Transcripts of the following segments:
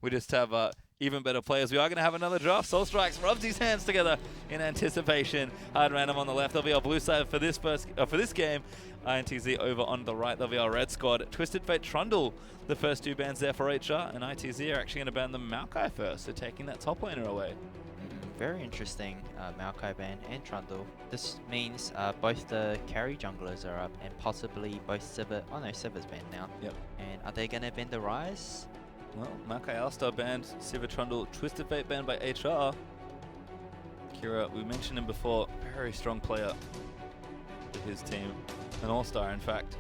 We just have even better players. We are going to have another draft. Soul Strikes rubs his hands together in anticipation. Hard Random on the left. They'll be our blue side for this game. INTZ over on the right. They'll be our red squad. Twisted Fate Trundle, the first two bans there for HR, and ITZ are actually going to ban the Maokai first, so taking that top laner away. Very interesting, Maokai ban and Trundle. This means both the carry junglers are up and possibly both Sivir. Oh no, Sivir's banned now. Yep. And are they going to ban the Rise? Well, Maokai Alistar banned, Sivir Trundle, Twisted Fate banned by HR. Kira, we mentioned him before, very strong player for his team. An all-star, in fact.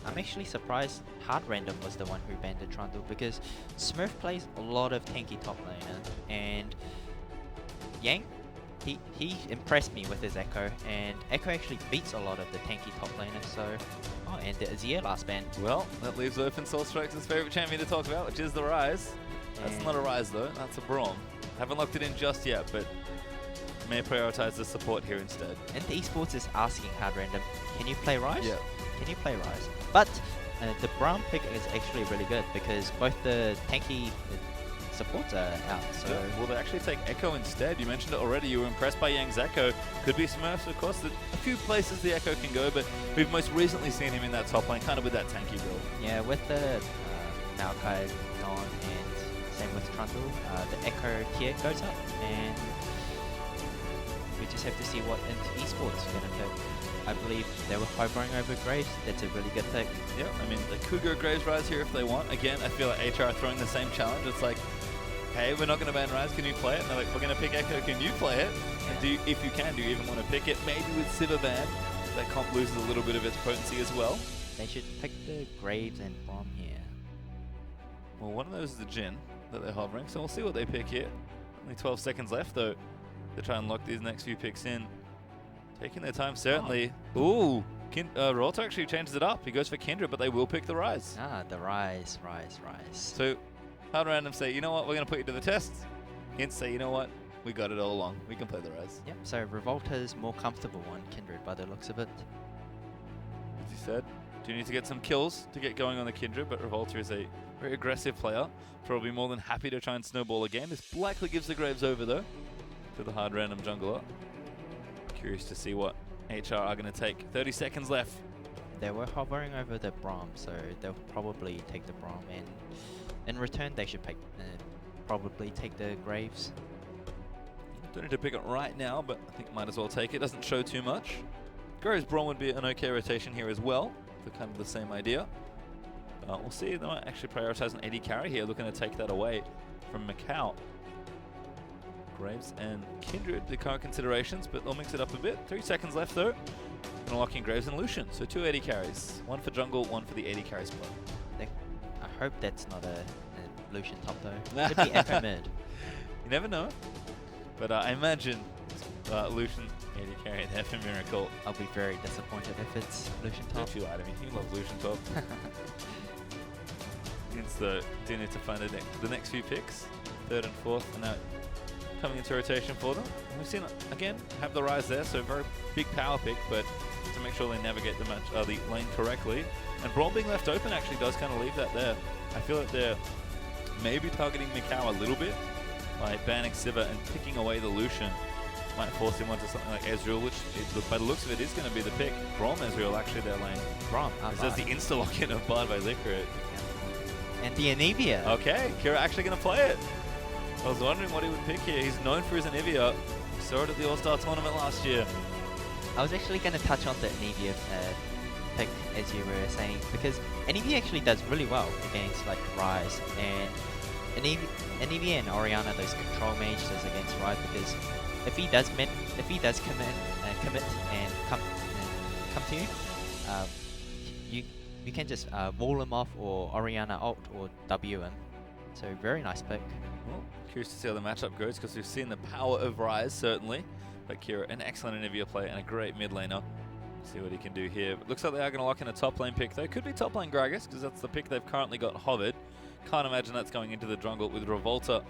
I'm actually surprised Hard Random was the one who banned the Trundle because Smurf plays a lot of tanky top laner, and Yang, he impressed me with his Echo, and Echo actually beats a lot of the tanky top laners, so... Oh, and the Azir last ban. Well, that leaves open Soul Strikes' favourite champion to talk about, which is the Rise. That's not a Rise though, that's a Braum. Haven't locked it in just yet, but may prioritise the support here instead. And the eSports is asking Hard Random, can you play Rise? Yeah. Can you play Rise? But the Braum pick is actually really good because both the tanky supports are out. So yeah. Will they actually take Echo instead? You mentioned it already, you were impressed by Yang's Echo. Could be Smurfs, of course. A few places the Echo can go, but we've most recently seen him in that top lane, kind of with that tanky build. Yeah, with the Maokai gone and same with Trundle, the Echo tier goes up, and we just have to see what INTZ eSports are going to pick. I believe they were hovering over Graves. That's a really good pick. Yeah, I mean, they could go Graves Rise here if they want. Again, I feel like HR are throwing the same challenge. It's like, hey, we're not going to ban Rise, can you play it? And they're like, we're going to pick Echo, can you play it? Yeah. And if you can, do you even want to pick it? Maybe with Sivir ban, that comp loses a little bit of its potency as well. They should pick the Graves and Braum here. Well, one of those is the Jhin that they're hovering, so we'll see what they pick here. Only 12 seconds left, though, to try and lock these next few picks in. Taking their time, certainly. Ooh, Ralta actually changes it up. He goes for Kindred, but they will pick the Rise. Ah, the Rise. So, Hard Random say, you know what, we're going to put you to the test. INTZ say, you know what, we got it all along. We can play the Rise. Yep, so Revolta's more comfortable on Kindred by the looks of it. As he said, do need to get some kills to get going on the Kindred, but Revolta is a very aggressive player. Probably more than happy to try and snowball again. This likely gives the Graves over, though, to the Hard Random jungler. Curious to see what HR are going to take. 30 seconds left. They were hovering over the Braum, so they'll probably take the Braum, and in return they should pick, probably take the Graves. Don't need to pick it right now, but I think might as well take it. Doesn't show too much. Graves Braum would be an okay rotation here as well, for kind of the same idea. We'll see. They might actually prioritize an AD carry here, looking to take that away from Macau. Graves and Kindred, the current considerations, but they'll mix it up a bit. 3 seconds left though. Gonna lock in Graves and Lucian. So 2 AD carries. One for jungle, one for the AD carry spot. I hope that's not a Lucian top though. Could be Echo mid. You never know. But I imagine Lucian AD carry there for Miracle. I'll be very disappointed if it's Lucian top. Don't you lie to me. You love Lucian top. INTZ do need to find the next few picks. 3rd and 4th. And now coming into rotation for them. And we've seen, again, have the Rise there, so very big power pick, but to make sure they navigate the lane correctly. And Braum being left open actually does kind of leave that there. I feel like they're maybe targeting Mikau a little bit by banning Sivir and picking away the Lucian. Might force him onto something like Ezreal, which by the looks of it is going to be the pick. Braum Ezreal actually their lane. Braum. There's the insta-lock-in of Bard by Licorice. And the Anivia. Okay, Kira actually going to play it. I was wondering what he would pick here. He's known for his Anivia. We saw it at the All-Star Tournament last year. I was actually going to touch on the Anivia pick, as you were saying, because Anivia actually does really well against like Rise, and Anivia and Orianna, those control mages against Rise, because if he does commit and come to you, you can just wall him off or Orianna ult or W him. So very nice pick. Well, curious to see how the matchup goes because we've seen the power of Rise, certainly. But Kira, an excellent Anivia player and a great mid laner. See what he can do here. But looks like they are going to lock in a top lane pick, though. Could be top lane Gragas because that's the pick they've currently got hovered. Can't imagine that's going into the jungle with Revolta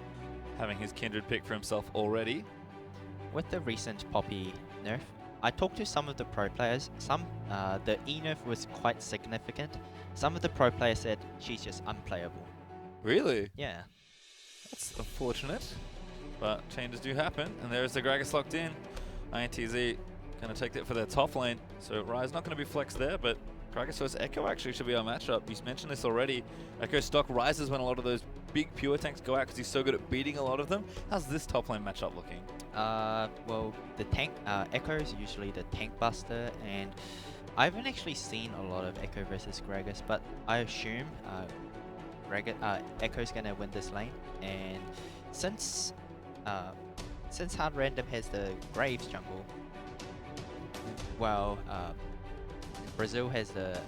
having his Kindred pick for himself already. With the recent Poppy nerf, I talked to some of the pro players. The E nerf was quite significant. Some of the pro players said she's just unplayable. Really? Yeah. That's unfortunate, but changes do happen. And there's the Gragas locked in. INTZ going to take it for their top lane. So Rise not going to be flexed there, but Gragas vs Echo actually should be our matchup. You mentioned this already. Echo stock rises when a lot of those big pure tanks go out because he's so good at beating a lot of them. How's this top lane matchup looking? Well, the tank Echo is usually the tank buster, and I haven't actually seen a lot of Echo versus Gragas, but I assume Echo's gonna win this lane. And since Hard Random has the Graves jungle, while Brazil has the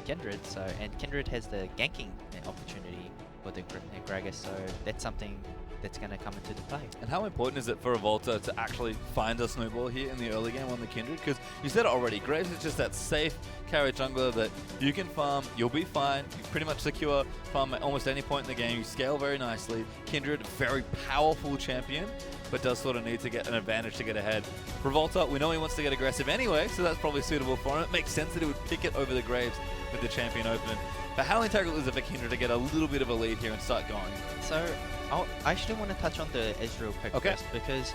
Kindred, and Kindred has the ganking opportunity for the Gragas, so that's something that's going to come into the play. And how important is it for Revolta to actually find a snowball here in the early game on the Kindred? Because you said it already, Graves is just that safe carry jungler that you can farm, you'll be fine, you pretty much secure farm at almost any point in the game, you scale very nicely. Kindred, very powerful champion, but does sort of need to get an advantage to get ahead. Revolta, we know he wants to get aggressive anyway, so that's probably suitable for him. It makes sense that he would pick it over the Graves with the champion open. But how integral is it for Kindred to get a little bit of a lead here and start going? So, I actually want to touch on the Ezreal pick first, because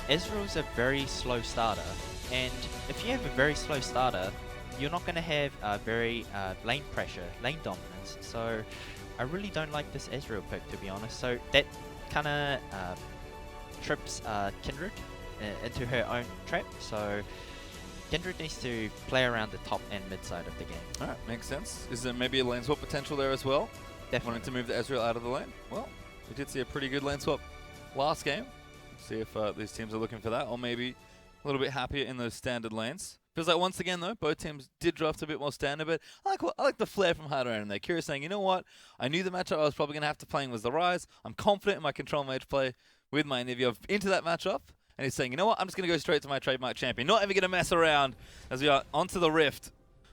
Ezreal's a very slow starter, and if you have a very slow starter, you're not going to have very lane pressure, lane dominance. So I really don't like this Ezreal pick, to be honest. So that kind of trips Kindred into her own trap. So Kindred needs to play around the top and mid side of the game. Alright, makes sense. Is there maybe a lane swap potential there as well? Definitely. Wanting to move the Ezreal out of the lane? Well, we did see a pretty good lane swap last game. See if these teams are looking for that, or maybe a little bit happier in those standard lanes. Feels like once again though, both teams did draft a bit more standard, but I like the flair from Hard Random there. Curious saying, you know what? I knew the matchup I was probably going to have to play was the Rise. I'm confident in my control mage play with my Nivea into that matchup. And he's saying, you know what? I'm just going to go straight to my trademark champion. Not even going to mess around as we are onto the Rift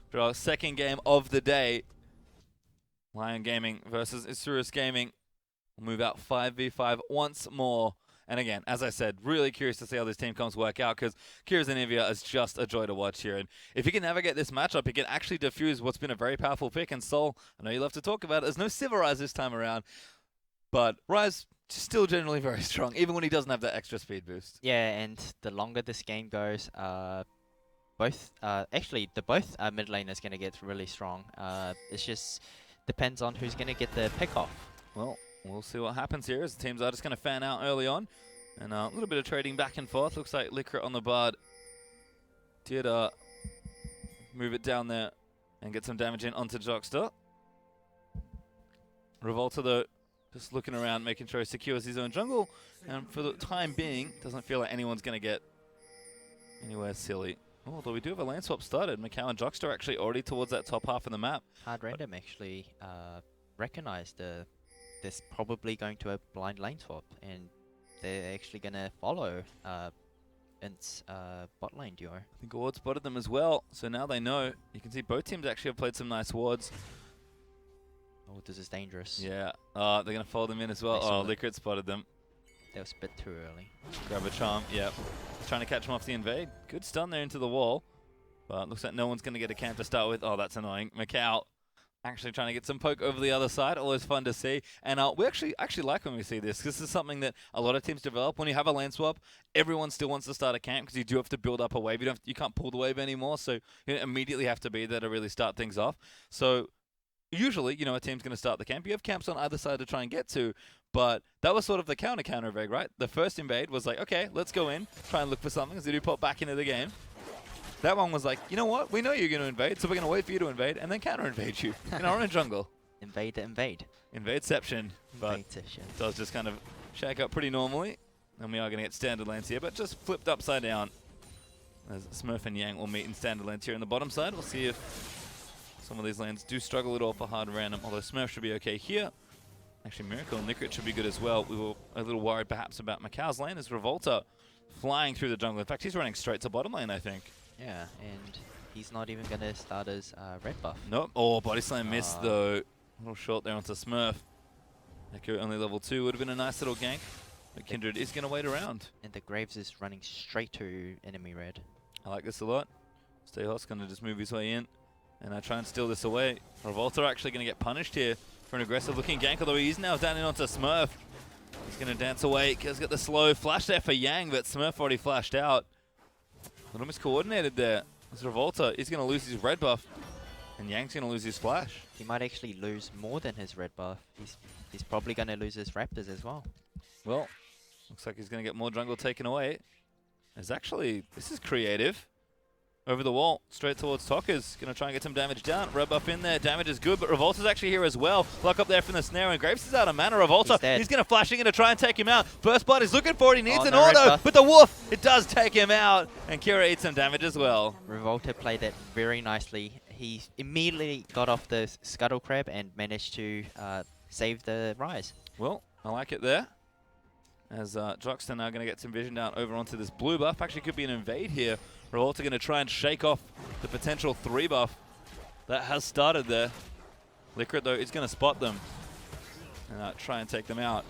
for our second game of the day. Lion Gaming versus Isurus Gaming. We'll move out 5v5 once more. And again, as I said, really curious to see how this team comes work out, because Kira's Nivea is just a joy to watch here. And if you can navigate this matchup, you can actually diffuse what's been a very powerful pick. And Sol, I know you love to talk about it. There's no Sivir Rise this time around, but Rise still generally very strong, even when he doesn't have that extra speed boost. Yeah, and the longer this game goes, both mid laners going to get really strong. It's just depends on who's going to get the pick off. Well, we'll see what happens here as the teams are just going to fan out early on. And a little bit of trading back and forth. Looks like Liquor on the Bard did move it down there and get some damage in onto Jockster. Revolta, though, just looking around, making sure he secures his own jungle. And for the time being, doesn't feel like anyone's going to get anywhere silly. Although we do have a lane swap started. Macau and Jockster actually already towards that top half of the map. Hard Random actually recognized there's probably going to a blind lane swap, and they're actually going to follow INTZ bot lane duo. I think Ward spotted them as well, so now they know. You can see both teams actually have played some nice wards. Oh, this is dangerous. Yeah, they're going to follow them in as well. Oh, Liquid spotted them. That was a bit too early. Grab a charm, yep. Trying to catch him off the invade. Good stun there into the wall, but looks like no one's going to get a camp to start with. Oh, that's annoying. Macau actually trying to get some poke over the other side. Always fun to see. And we actually like when we see this, because this is something that a lot of teams develop. When you have a lane swap, everyone still wants to start a camp, because you do have to build up a wave. You can't pull the wave anymore, so you immediately have to be there to really start things off. So usually, a team's going to start the camp. You have camps on either side to try and get to, but that was sort of the counter invade, right? The first invade was like, okay, let's go in, try and look for something as they do pop back into the game. That one was like, you know what? We know you're going to invade, so we're going to wait for you to invade and then counter-invade you in our own jungle. Invade to invade. Invadeception. But Invadeception. it does just kind of shake up pretty normally. And we are going to get standard lanes here, but just flipped upside down. As Smurf and Yang will meet in standard lanes here on the bottom side. We'll see if some of these lanes do struggle at all for Hard Random, although Smurf should be okay here. Actually, Miracle and Liquid should be good as well. We were a little worried perhaps about Macau's lane as Revolta flying through the jungle. In fact, he's running straight to bottom lane, I think. Yeah, and he's not even going to start as red buff. Nope. Oh, body slam missed though. A little short there onto Smurf. Echo only level 2 would have been a nice little gank. But Kindred is going to wait around. And the Graves is running straight to enemy red. I like this a lot. Stay Hot's going to just move his way in. And I try and steal this away. Revolta actually going to get punished here for an aggressive looking gank, although he is now down in onto Smurf. He's going to dance away. He's got the slow flash there for Yang, but Smurf already flashed out. A little miscoordinated there. It's Revolta. He's going to lose his red buff, and Yang's going to lose his flash. He might actually lose more than his red buff. He's probably going to lose his Raptors as well. Well, looks like he's going to get more jungle taken away. This is creative. Over the wall, straight towards Tokka's. Going to try and get some damage down. Red buff in there. Damage is good, but Revolta's actually here as well. Block up there from the snare, and Graves is out of mana. Revolta, he's going to flashing in to try and take him out. Burst Blood is looking for it. He needs an auto, but the Wolf, it does take him out. And Kira eats some damage as well. Revolta played that very nicely. He immediately got off the Scuttle Crab and managed to save the Rise. Well, I like it there. As Joxton now going to get some vision down over onto this blue buff. Actually could be an invade here. Revolta going to try and shake off the potential 3 buff that has started there. Liquid, though, is going to spot them and try and take them out.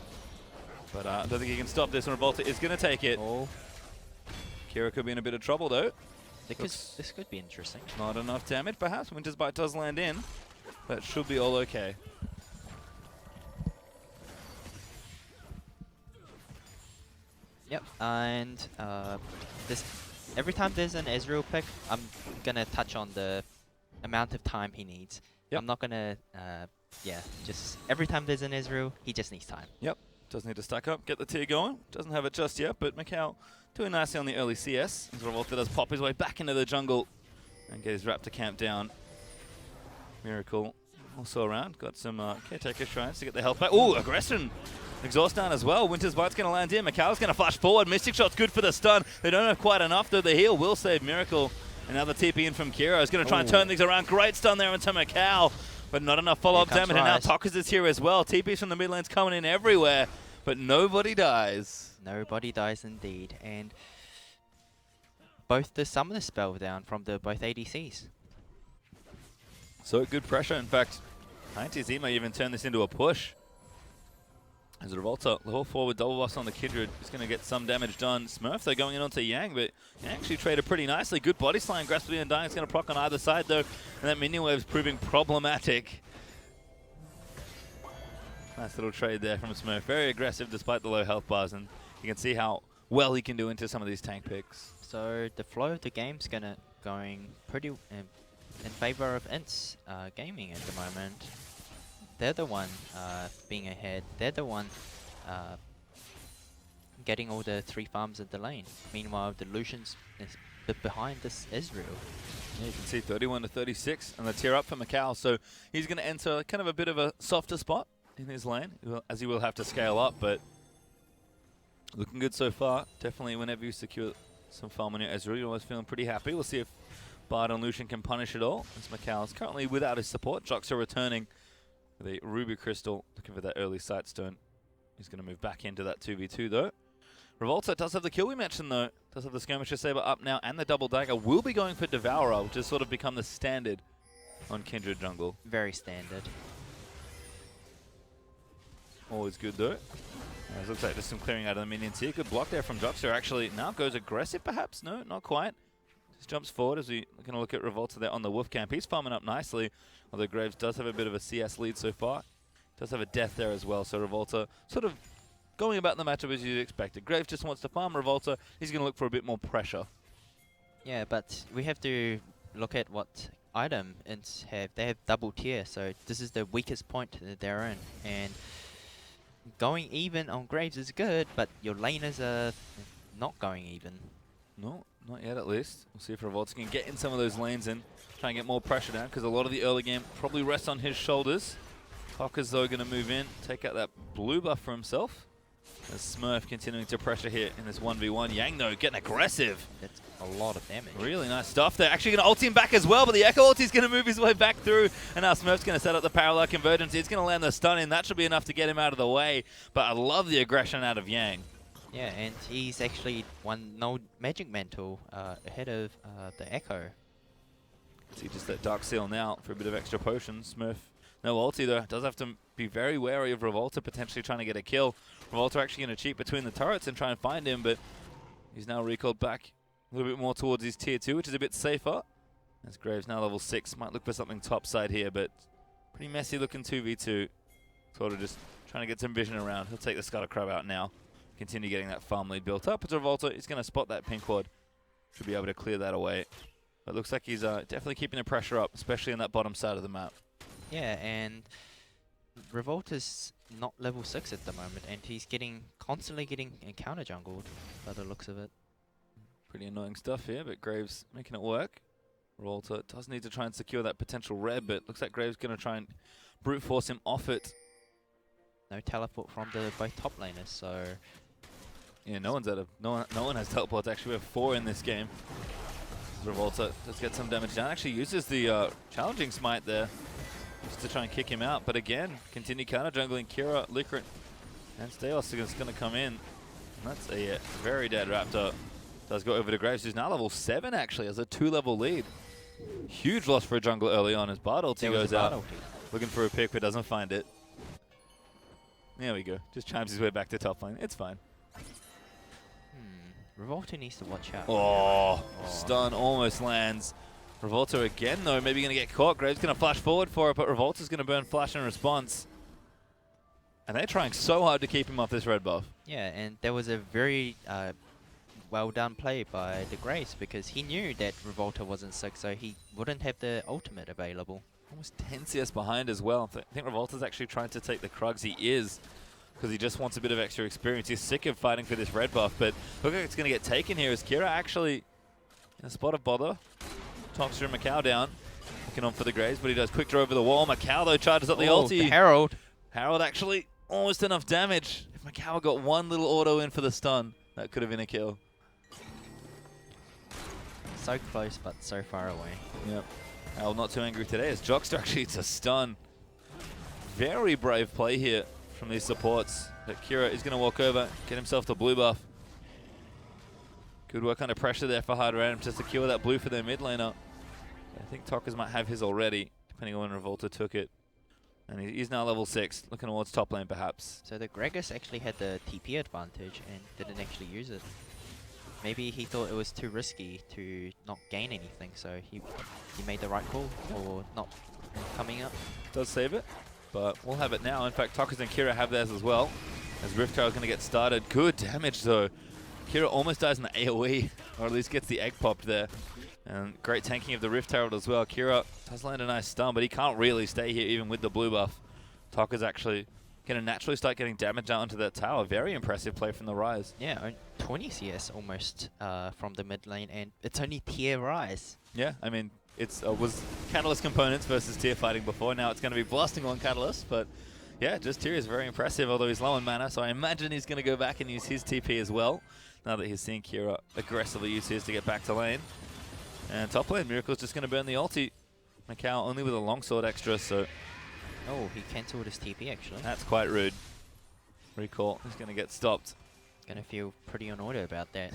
But I don't think he can stop this, and Revolta is going to take it. Oh. Kira could be in a bit of trouble, though. This could be interesting. Not enough damage, perhaps. Winter's Bite does land in, but should be all okay. Yep, and every time there's an Ezreal pick, I'm gonna touch on the amount of time he needs. Yep. I'm not gonna, just every time there's an Ezreal, he just needs time. Yep, does need to stack up, get the tier going. Doesn't have it just yet, but Macau doing nicely on the early CS. As Revolta does pop his way back into the jungle and get his Raptor camp down. Miracle also around, got some Caretaker Shrines to get the health back. Ooh, aggression! Exhaust down as well. Winter's Bite's going to land in. Macau's going to flash forward. Mystic Shot's good for the stun. They don't have quite enough, though. The heal will save Miracle. Another TP in from Kira. He's going to try and turn things around. Great stun there into Macau, but not enough follow-up damage. And now Tokka's is here as well. TPs from the mid lane's coming in everywhere, but nobody dies. Nobody dies indeed. And both the Summoner spell down from both ADCs. So good pressure. In fact, INTZ may even turn this into a push. As Revolta, the whole forward double boss on the Kindred is going to get some damage done. Smurf, they're going in onto Yang, but Yang actually traded pretty nicely. Good body slam, Grasp and Dying. It's going to proc on either side, though, and that minion wave's proving problematic. Nice little trade there from Smurf. Very aggressive despite the low health bars, and you can see how well he can do into some of these tank picks. So the flow of the game's going pretty in favor of INTZ Gaming at the moment. They're the one being ahead. They're the one getting all the 3 farms at the lane. Meanwhile, the Lucian's is behind this Ezreal. Yeah, you can see 31 to 36 and the tier up for Macau. So he's going to enter kind of a bit of a softer spot in his lane, as he will have to scale up. But looking good so far. Definitely whenever you secure some farm on your Ezreal, you're always feeling pretty happy. We'll see if Bard and Lucian can punish it all. As Macau is currently without his support. Jox are returning. The Ruby Crystal, looking for that early Sightstone. He's going to move back into that 2v2 though. Revolta does have the kill we mentioned though. Does have the Skirmisher Saber up now and the Double Dagger. Will be going for Devourer, which has sort of become the standard on Kindred jungle. Very standard. Always good though. It looks like there's some clearing out of the minions here. Good block there from Joxer. Actually now goes aggressive perhaps. No, not quite. Just jumps forward as we're going to look at Revolta there on the Wolf camp. He's farming up nicely. Although Graves does have a bit of a CS lead so far. Does have a death there as well, so Revolta sort of going about the matchup as you'd expected. Graves just wants to farm Revolta. He's going to look for a bit more pressure. Yeah, but we have to look at what item INTZ have. They have double tier, so this is the weakest point that they're in. And going even on Graves is good, but your laners are not going even. No, not yet at least. We'll see if Revolta can get in some of those lanes and try and get more pressure down, because a lot of the early game probably rests on his shoulders. Tokka's though going to move in, take out that blue buff for himself. As Smurf continuing to pressure here in this 1v1. Yang though getting aggressive. That's a lot of damage. Really nice stuff there. Actually going to ult him back as well, but the Echo ulti is going to move his way back through. And now Smurf's going to set up the parallel convergence. He's going to land the stun in. That should be enough to get him out of the way. But I love the aggression out of Yang. Yeah, and he's actually no Magic Mantle ahead of the Echo. See just that Dark Seal now for a bit of extra potion. Smurf, no ulti though. Does have to be very wary of Revolta potentially trying to get a kill. Revolta actually going to cheat between the turrets and try and find him, but he's now recalled back a little bit more towards his tier 2, which is a bit safer. As Graves now level 6, might look for something topside here, but pretty messy looking 2v2. Sort of just trying to get some vision around. He'll take the Scuttle Crab out now. Continue getting that farm lead built up. It's Revolta. He's going to spot that pink ward. Should be able to clear that away. But looks like he's definitely keeping the pressure up, especially on that bottom side of the map. Yeah, and Revolta's not level 6 at the moment, and he's constantly getting encounter jungled by the looks of it. Pretty annoying stuff here, but Graves making it work. Revolta does need to try and secure that potential red, but looks like Graves going to try and brute force him off it. No teleport from the both top laners, so yeah, no one has teleports. Actually, we have 4 in this game. Revolta does get some damage down. Actually uses the challenging smite there just to try and kick him out. But again, continue counter jungling. Kira, Licorice, and Steos is going to come in. And that's a very dead Raptor. Does go over to Graves, who's now level 7 actually, has a 2-level lead. Huge loss for a jungler early on as Bard ulti goes out. Looking for a pick but doesn't find it. There we go. Just chimes his way back to top lane. It's fine. Revolta needs to watch out. Oh, stun almost lands. Revolta again though, maybe going to get caught. Graves going to flash forward for it, but Revolta's going to burn flash in response. And they're trying so hard to keep him off this red buff. Yeah, and there was a very well done play by the Graves because he knew that Revolta wasn't sick, so he wouldn't have the ultimate available. Almost 10 CS behind as well. I think Revolta's actually trying to take the Krugs. He is, because he just wants a bit of extra experience. He's sick of fighting for this red buff, but look like it's going to get taken here as Kira actually in a spot of bother. Talks through Macau down. Looking on for the Graves, but he does quick draw over the wall. Macau though charges up the ulti. The Herald. Herald actually almost enough damage. If Macau got one little auto in for the stun, that could have been a kill. So close, but so far away. Yep. Herald not too angry today as Jockster actually eats a stun. Very brave play here from these supports. But Kira is going to walk over, get himself the blue buff. Good work under pressure there for Hard Random to secure that blue for their mid laner. I think Talkers might have his already, depending on when Revolta took it. And he's now level 6, looking towards top lane perhaps. So the Gragas actually had the TP advantage and didn't actually use it. Maybe he thought it was too risky to not gain anything, so he made the right call for not coming up. Does save it, but we'll have it now. In fact, Talkers and Kira have theirs as well. As Rift Trail is going to get started. Good damage though. Kira almost dies in the AoE, or at least gets the egg popped there. And great tanking of the Rift Herald as well. Kira does land a nice stun, but he can't really stay here even with the blue buff. Talker's actually going to naturally start getting damage out onto that tower. Very impressive play from the Rise. Yeah, 20 CS almost from the mid lane, and it's only tier Rise. Yeah, I mean, it was Catalyst components versus tier fighting before. Now it's going to be blasting on Catalyst, but yeah, just tier is very impressive, although he's low on mana, so I imagine he's going to go back and use his TP as well, now that he's seeing Kira aggressively use his to get back to lane. And top lane, Miracle's just going to burn the ulti. Macau only with a longsword extra, so... Oh, he cancelled his TP actually. That's quite rude. Recall is going to get stopped. Going to feel pretty annoyed about that.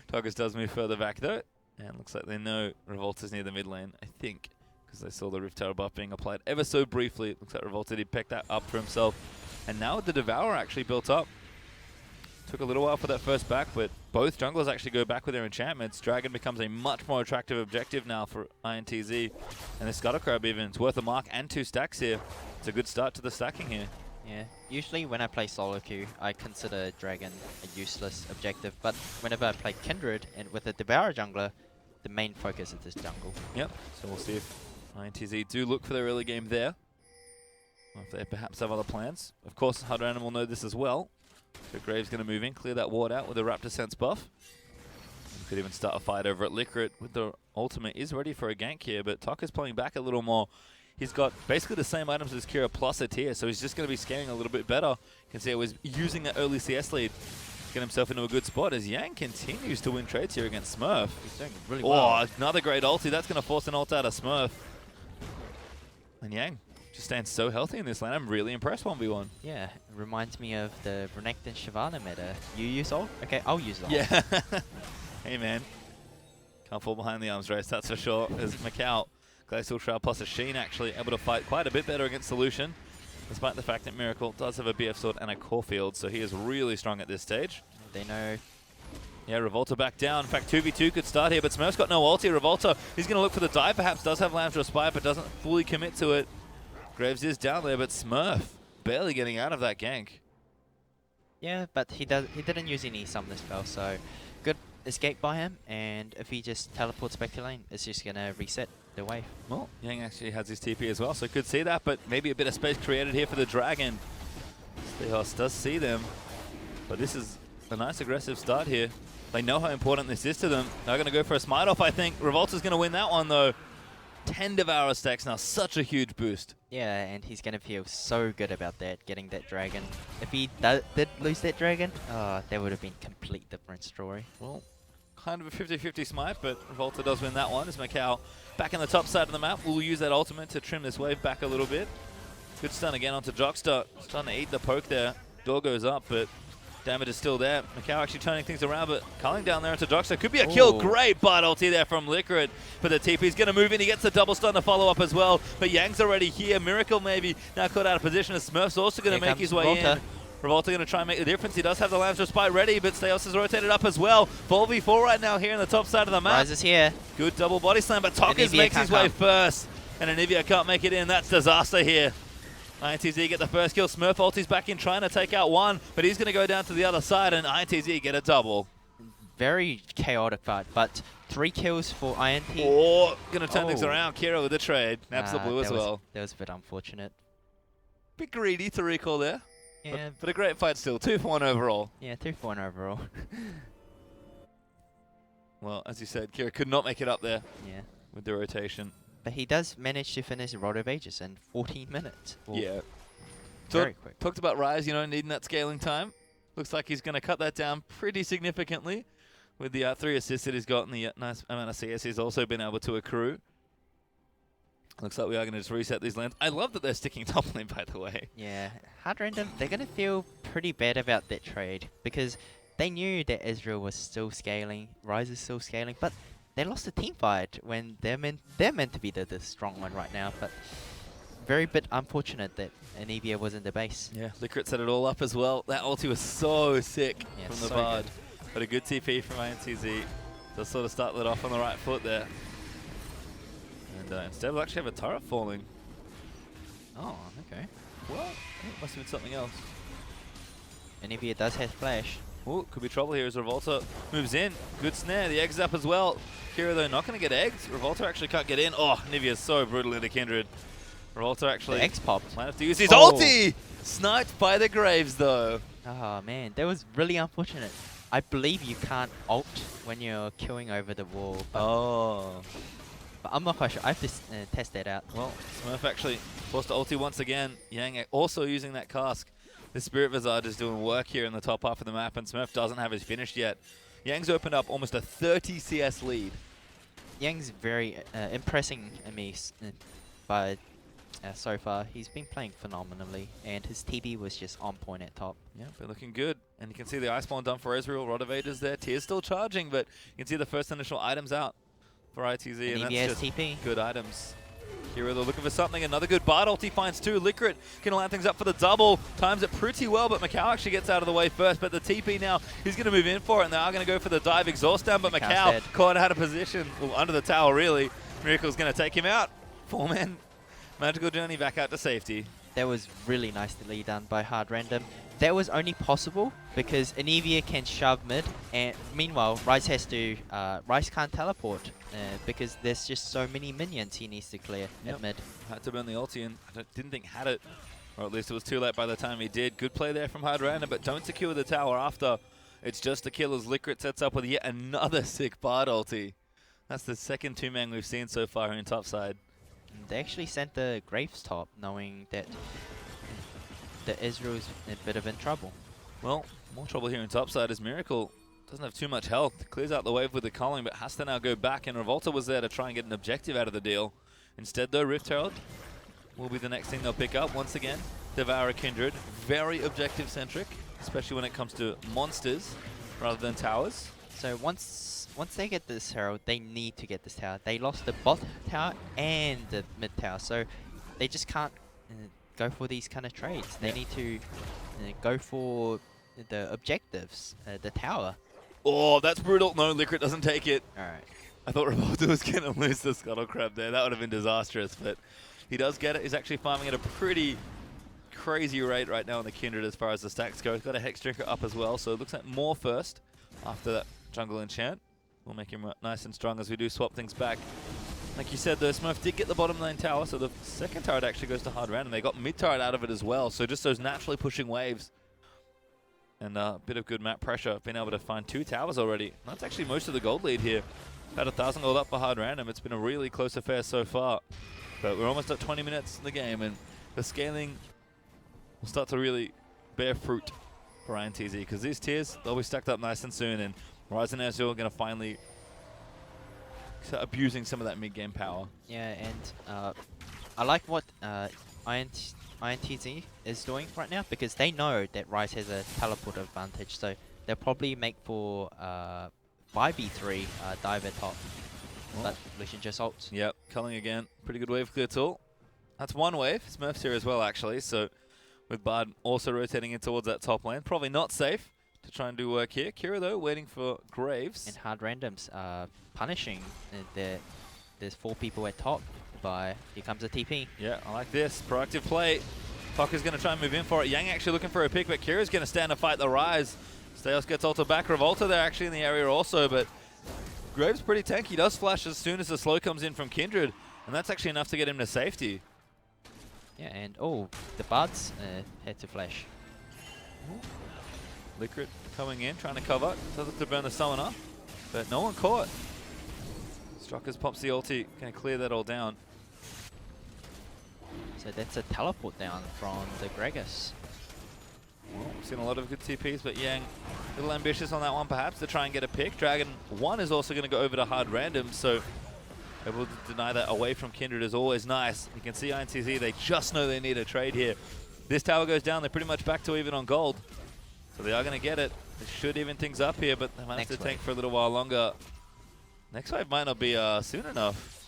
Talkers does move further back though, and looks like they know Revolta's near the mid lane, I think, because they saw the Rift Tower buff being applied ever so briefly. It looks like Revolta did pick that up for himself. And now with the Devourer actually built up. Took a little while for that first back, but both junglers actually go back with their enchantments. Dragon becomes a much more attractive objective now for INTZ. And the Scuttle Crab even, it's worth a mark and 2 stacks here. It's a good start to the stacking here. Yeah, usually when I play solo queue, I consider Dragon a useless objective, but whenever I play Kindred and with a Devourer jungler, the main focus is this jungle. Yep, so we'll see if INTZ do look for their early game there. Or if they perhaps have other plans. Of course, Hard Random will know this as well. So Graves going to move in, clear that ward out with a Raptor Sense buff. You could even start a fight over at Licorice with the ultimate. Is ready for a gank here, but Tucker's playing back a little more. He's got basically the same items as Kira plus a tier, so he's just going to be scaling a little bit better. You can see he was using that early CS lead to get himself into a good spot as Yang continues to win trades here against Smurf. He's doing really well. Oh, another great ulti. That's going to force an ult out of Smurf. And Yang just stands so healthy in this lane. I'm really impressed 1v1. Yeah, it reminds me of the Renekton Shyvana meta. You use ult? Okay, I'll use ult. Yeah. Hey, man. Can't fall behind the arms race, that's for sure. As Macau, Glacial Shroud plus a Sheen actually able to fight quite a bit better against Solution, despite the fact that Miracle does have a BF sword and a Caulfield, so he is really strong at this stage. They know. Yeah, Revolta back down. In fact, 2v2 could start here, but Smurf's got no ulti. Revolta, he's going to look for the dive, perhaps does have Lamb's Respite, but doesn't fully commit to it. Graves is down there, but Smurf barely getting out of that gank. Yeah, but he didn't use any summoner spell, so good escape by him. And if he just teleports back to lane, it's just gonna reset the wave. Well, Yang actually has his TP as well, so could see that, but maybe a bit of space created here for the Dragon. Stehos does see them, but this is a nice aggressive start here. They know how important this is to them. They're going to go for a smite off, I think. Revolta's going to win that one, though. 10 Devourer stacks now, such a huge boost. Yeah, and he's going to feel so good about that, getting that Dragon. If he did lose that Dragon, that would have been a complete different story. Well, kind of a 50-50 smite, but Revolta does win that one as Macau back in the top side of the map. We'll use that ultimate to trim this wave back a little bit. Good stun again onto Jockstar. He's trying to eat the poke there. Door goes up, but damage is still there. Macau actually turning things around, but culling down there into Jockstar. Could be a kill. Great bot ulti there from Liquid. But the TP's going to move in. He gets the double stun to follow up as well. But Yang's already here. Miracle maybe now caught out of position. As Smurf's also going to make his way in. Revolta going to try and make the difference. He does have the Lambs Respite ready, but Stehos has rotated up as well. 4v4 right now here in the top side of the map. Rise is here. Good double body slam, but Tokkers makes his way first. And Anivia can't make it in. That's disaster here. INTZ get the first kill. Smurf ulti's back in trying to take out one, but he's going to go down to the other side, and INTZ get a double. Very chaotic fight, but 3 kills for INT. Oh, going to turn things around. Kira with the trade. Naps the blue as well. That was a bit unfortunate. Bit greedy to recall there. Yeah. But a great fight still. 2 for 1 overall. Yeah, 2 for 1 overall. Well, as you said, Kira could not make it up there. Yeah. With the rotation. But he does manage to finish Rod of Ages in 14 minutes. Yeah. Very quick. Talked about Rise, needing that scaling time. Looks like he's going to cut that down pretty significantly with the 3 assists that he's got and the nice amount of CS he's also been able to accrue. Looks like we are going to just reset these lanes. I love that they're sticking top lane, by the way. Yeah. Hard Random, they're going to feel pretty bad about that trade because they knew that Israel was still scaling, Rise is still scaling, but they lost a team fight when they're meant to be the strong one right now. But very bit unfortunate that Anivia was in the base. Yeah, Liquid set it all up as well. That ulti was so sick from the Bard. But a good TP from INTZ to sort of start that off on the right foot there. And instead we'll actually have a turret falling. Oh, okay. Well, it must have been something else. Anivia does have flash. Oh, could be trouble here as Revolta moves in. Good snare. The egg's up as well. Kira, though, not going to get eggs. Revolta actually can't get in. Oh, Nivea's so brutal into Kindred. Revolta actually the eggs popped. Might have to use his ulti! Sniped by the Graves, though. Oh, man. That was really unfortunate. I believe you can't ult when you're queuing over the wall. But I'm not quite sure. I have to test that out. Well, Smurf actually forced to ulti once again. Yang also using that cask. The Spirit Visage is doing work here in the top half of the map, and Smurf doesn't have his finish yet. Yang's opened up almost a 30 CS lead. Yang's very impressing me by so far. He's been playing phenomenally, and his TB was just on point at top. Yeah, been looking good. And you can see the Iceborne done for Ezreal. Rod of Ages there. Tier's still charging, but you can see the first initial items out for ITZ, and that's just TP. Good items. Kira, they're looking for something. Another good Bard ult. He finds 2. Liquid can line things up for the double. Times it pretty well, but Macau actually gets out of the way first. But the TP now, he's going to move in for it, and they are going to go for the dive exhaust down. But Macau caught out of position, well, under the tower, really. Miracle's going to take him out. 4-man magical journey back out to safety. That was really nicely done by Hard Random. That was only possible because Anivia can shove mid, and meanwhile, Rice can't teleport because there's just so many minions he needs to clear at mid. Had to burn the ulti, and I didn't think had it, or at least it was too late by the time he did. Good play there from Hard Random, but don't secure the tower after. It's just a kill as Liquid sets up with yet another sick Bard ulti. That's the second 2-man we've seen so far in topside. They actually sent the Graves top, knowing that Israel's a bit of in trouble. Well, more trouble here in topside as Miracle doesn't have too much health. Clears out the wave with the culling, but has to now go back, and Revolta was there to try and get an objective out of the deal. Instead, though, Rift Herald will be the next thing they'll pick up. Once again, Devour Kindred. Very objective-centric, especially when it comes to monsters rather than towers. So once they get this Herald, they need to get this tower. They lost the bot tower and the mid tower, so they just can't go for these kind of trades. They need to go for the objectives, the tower. Oh, that's brutal. No, Liquid doesn't take it. All right. I thought Revolta was going to lose the Scuttle Crab there. That would have been disastrous, but he does get it. He's actually farming at a pretty crazy rate right now on the Kindred as far as the stacks go. He's got a Hex Drinker up as well, so it looks like more first after that jungle enchant. We'll make him nice and strong as we do swap things back. Like you said, though, Smurf did get the bottom lane tower, so the second turret actually goes to hard random. They got mid turret out of it as well, so just those naturally pushing waves. And a bit of good map pressure. Been able to find 2 towers already. That's actually most of the gold lead here. About 1,000 gold up for hard random. It's been a really close affair so far. But we're almost at 20 minutes in the game, and the scaling will start to really bear fruit for INTZ, because these tiers, they'll be stacked up nice and soon, and Rise and Azure are going to finally start abusing some of that mid-game power. Yeah, and I like what INTZ is doing right now, because they know that Rise has a teleport advantage, so they'll probably make for 5v3 dive at top. But Lucian just ults. Yep, culling again. Pretty good wave clear tool. That's one wave. Smurf's here as well, actually, so with Bard also rotating in towards that top lane. Probably not safe to try and do work here. Kira, though, waiting for Graves. And hard randoms punishing. There's 4 people at top. By here comes a TP. Yeah, I like this. Proactive play. Tokka's going to try and move in for it. Yang actually looking for a pick, but Kira's going to stand and fight the Rise. Steos gets ulted back. Revolta there actually in the area also, but Graves pretty tanky. He does flash as soon as the slow comes in from Kindred, and that's actually enough to get him to safety. Yeah, and oh, the Bards had to flash. Liquid coming in, trying to cover. Does look to burn the summoner, but no one caught. Struckers pops the ulti, going to clear that all down. So that's a teleport down from the Gragas. Well, we've seen a lot of good TPs, but Yang a little ambitious on that one perhaps to try and get a pick. Dragon 1 is also going to go over to hard random, so able to deny that away from Kindred is always nice. You can see INTZ, they just know they need a trade here. This tower goes down, they're pretty much back to even on gold. So they are going to get it. They should even things up here, but they might have to tank for a little while longer. Next wave might not be soon enough.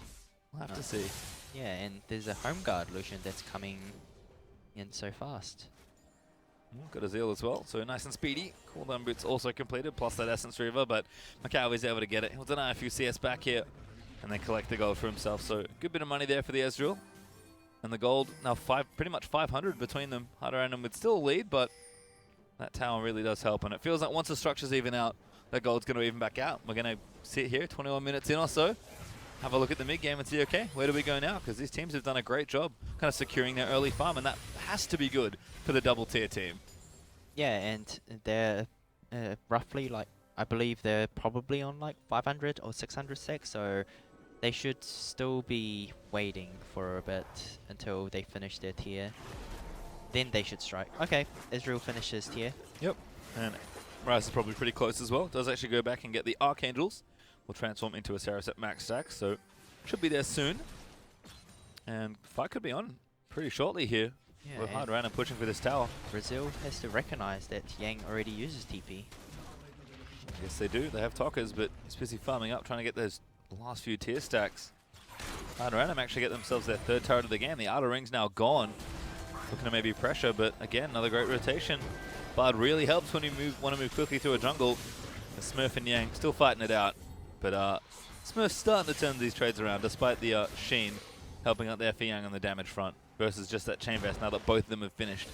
We'll have to see. Yeah, and there's a home guard Lucian that's coming in so fast. Got a Zeal as well, so nice and speedy. Cooldown boots also completed, plus that Essence Reaver, but Macau is able to get it. He'll deny a few CS back here, and then collect the gold for himself. So good bit of money there for the Ezreal. And the gold, now pretty much 500 between them. Hard random with still a lead, but that tower really does help. And it feels like once the structure's even out, that gold's going to even back out. We're going to sit here, 21 minutes in or so, have a look at the mid-game and see, okay, where do we go now? Because these teams have done a great job kind of securing their early farm, and that has to be good for the double-tier team. Yeah, and they're roughly, like, I believe they're probably on like 500 or 600 stacks, so they should still be waiting for a bit until they finish their tier. Then they should strike. Okay, Israel finishes tier. Yep, and Rise is probably pretty close as well. Does actually go back and get the Archangels. Will transform into a Saris at max stack, so should be there soon. And fight could be on pretty shortly here. Yeah, we're hard around and pushing for this tower. Brazil has to recognize that Yang already uses TP. Yes, they do. They have Tokkas, but he's busy farming up, trying to get those last few tier stacks. Hard around them actually get themselves their 3rd turret of the game. The outer ring's now gone. Looking to maybe pressure, but again, another great rotation. Bard really helps when you want to move quickly through a jungle. The Smurf and Yang still fighting it out. But Smurf's starting to turn these trades around, despite the Sheen helping out there for Yang on the damage front, versus just that Chain Vest now that both of them have finished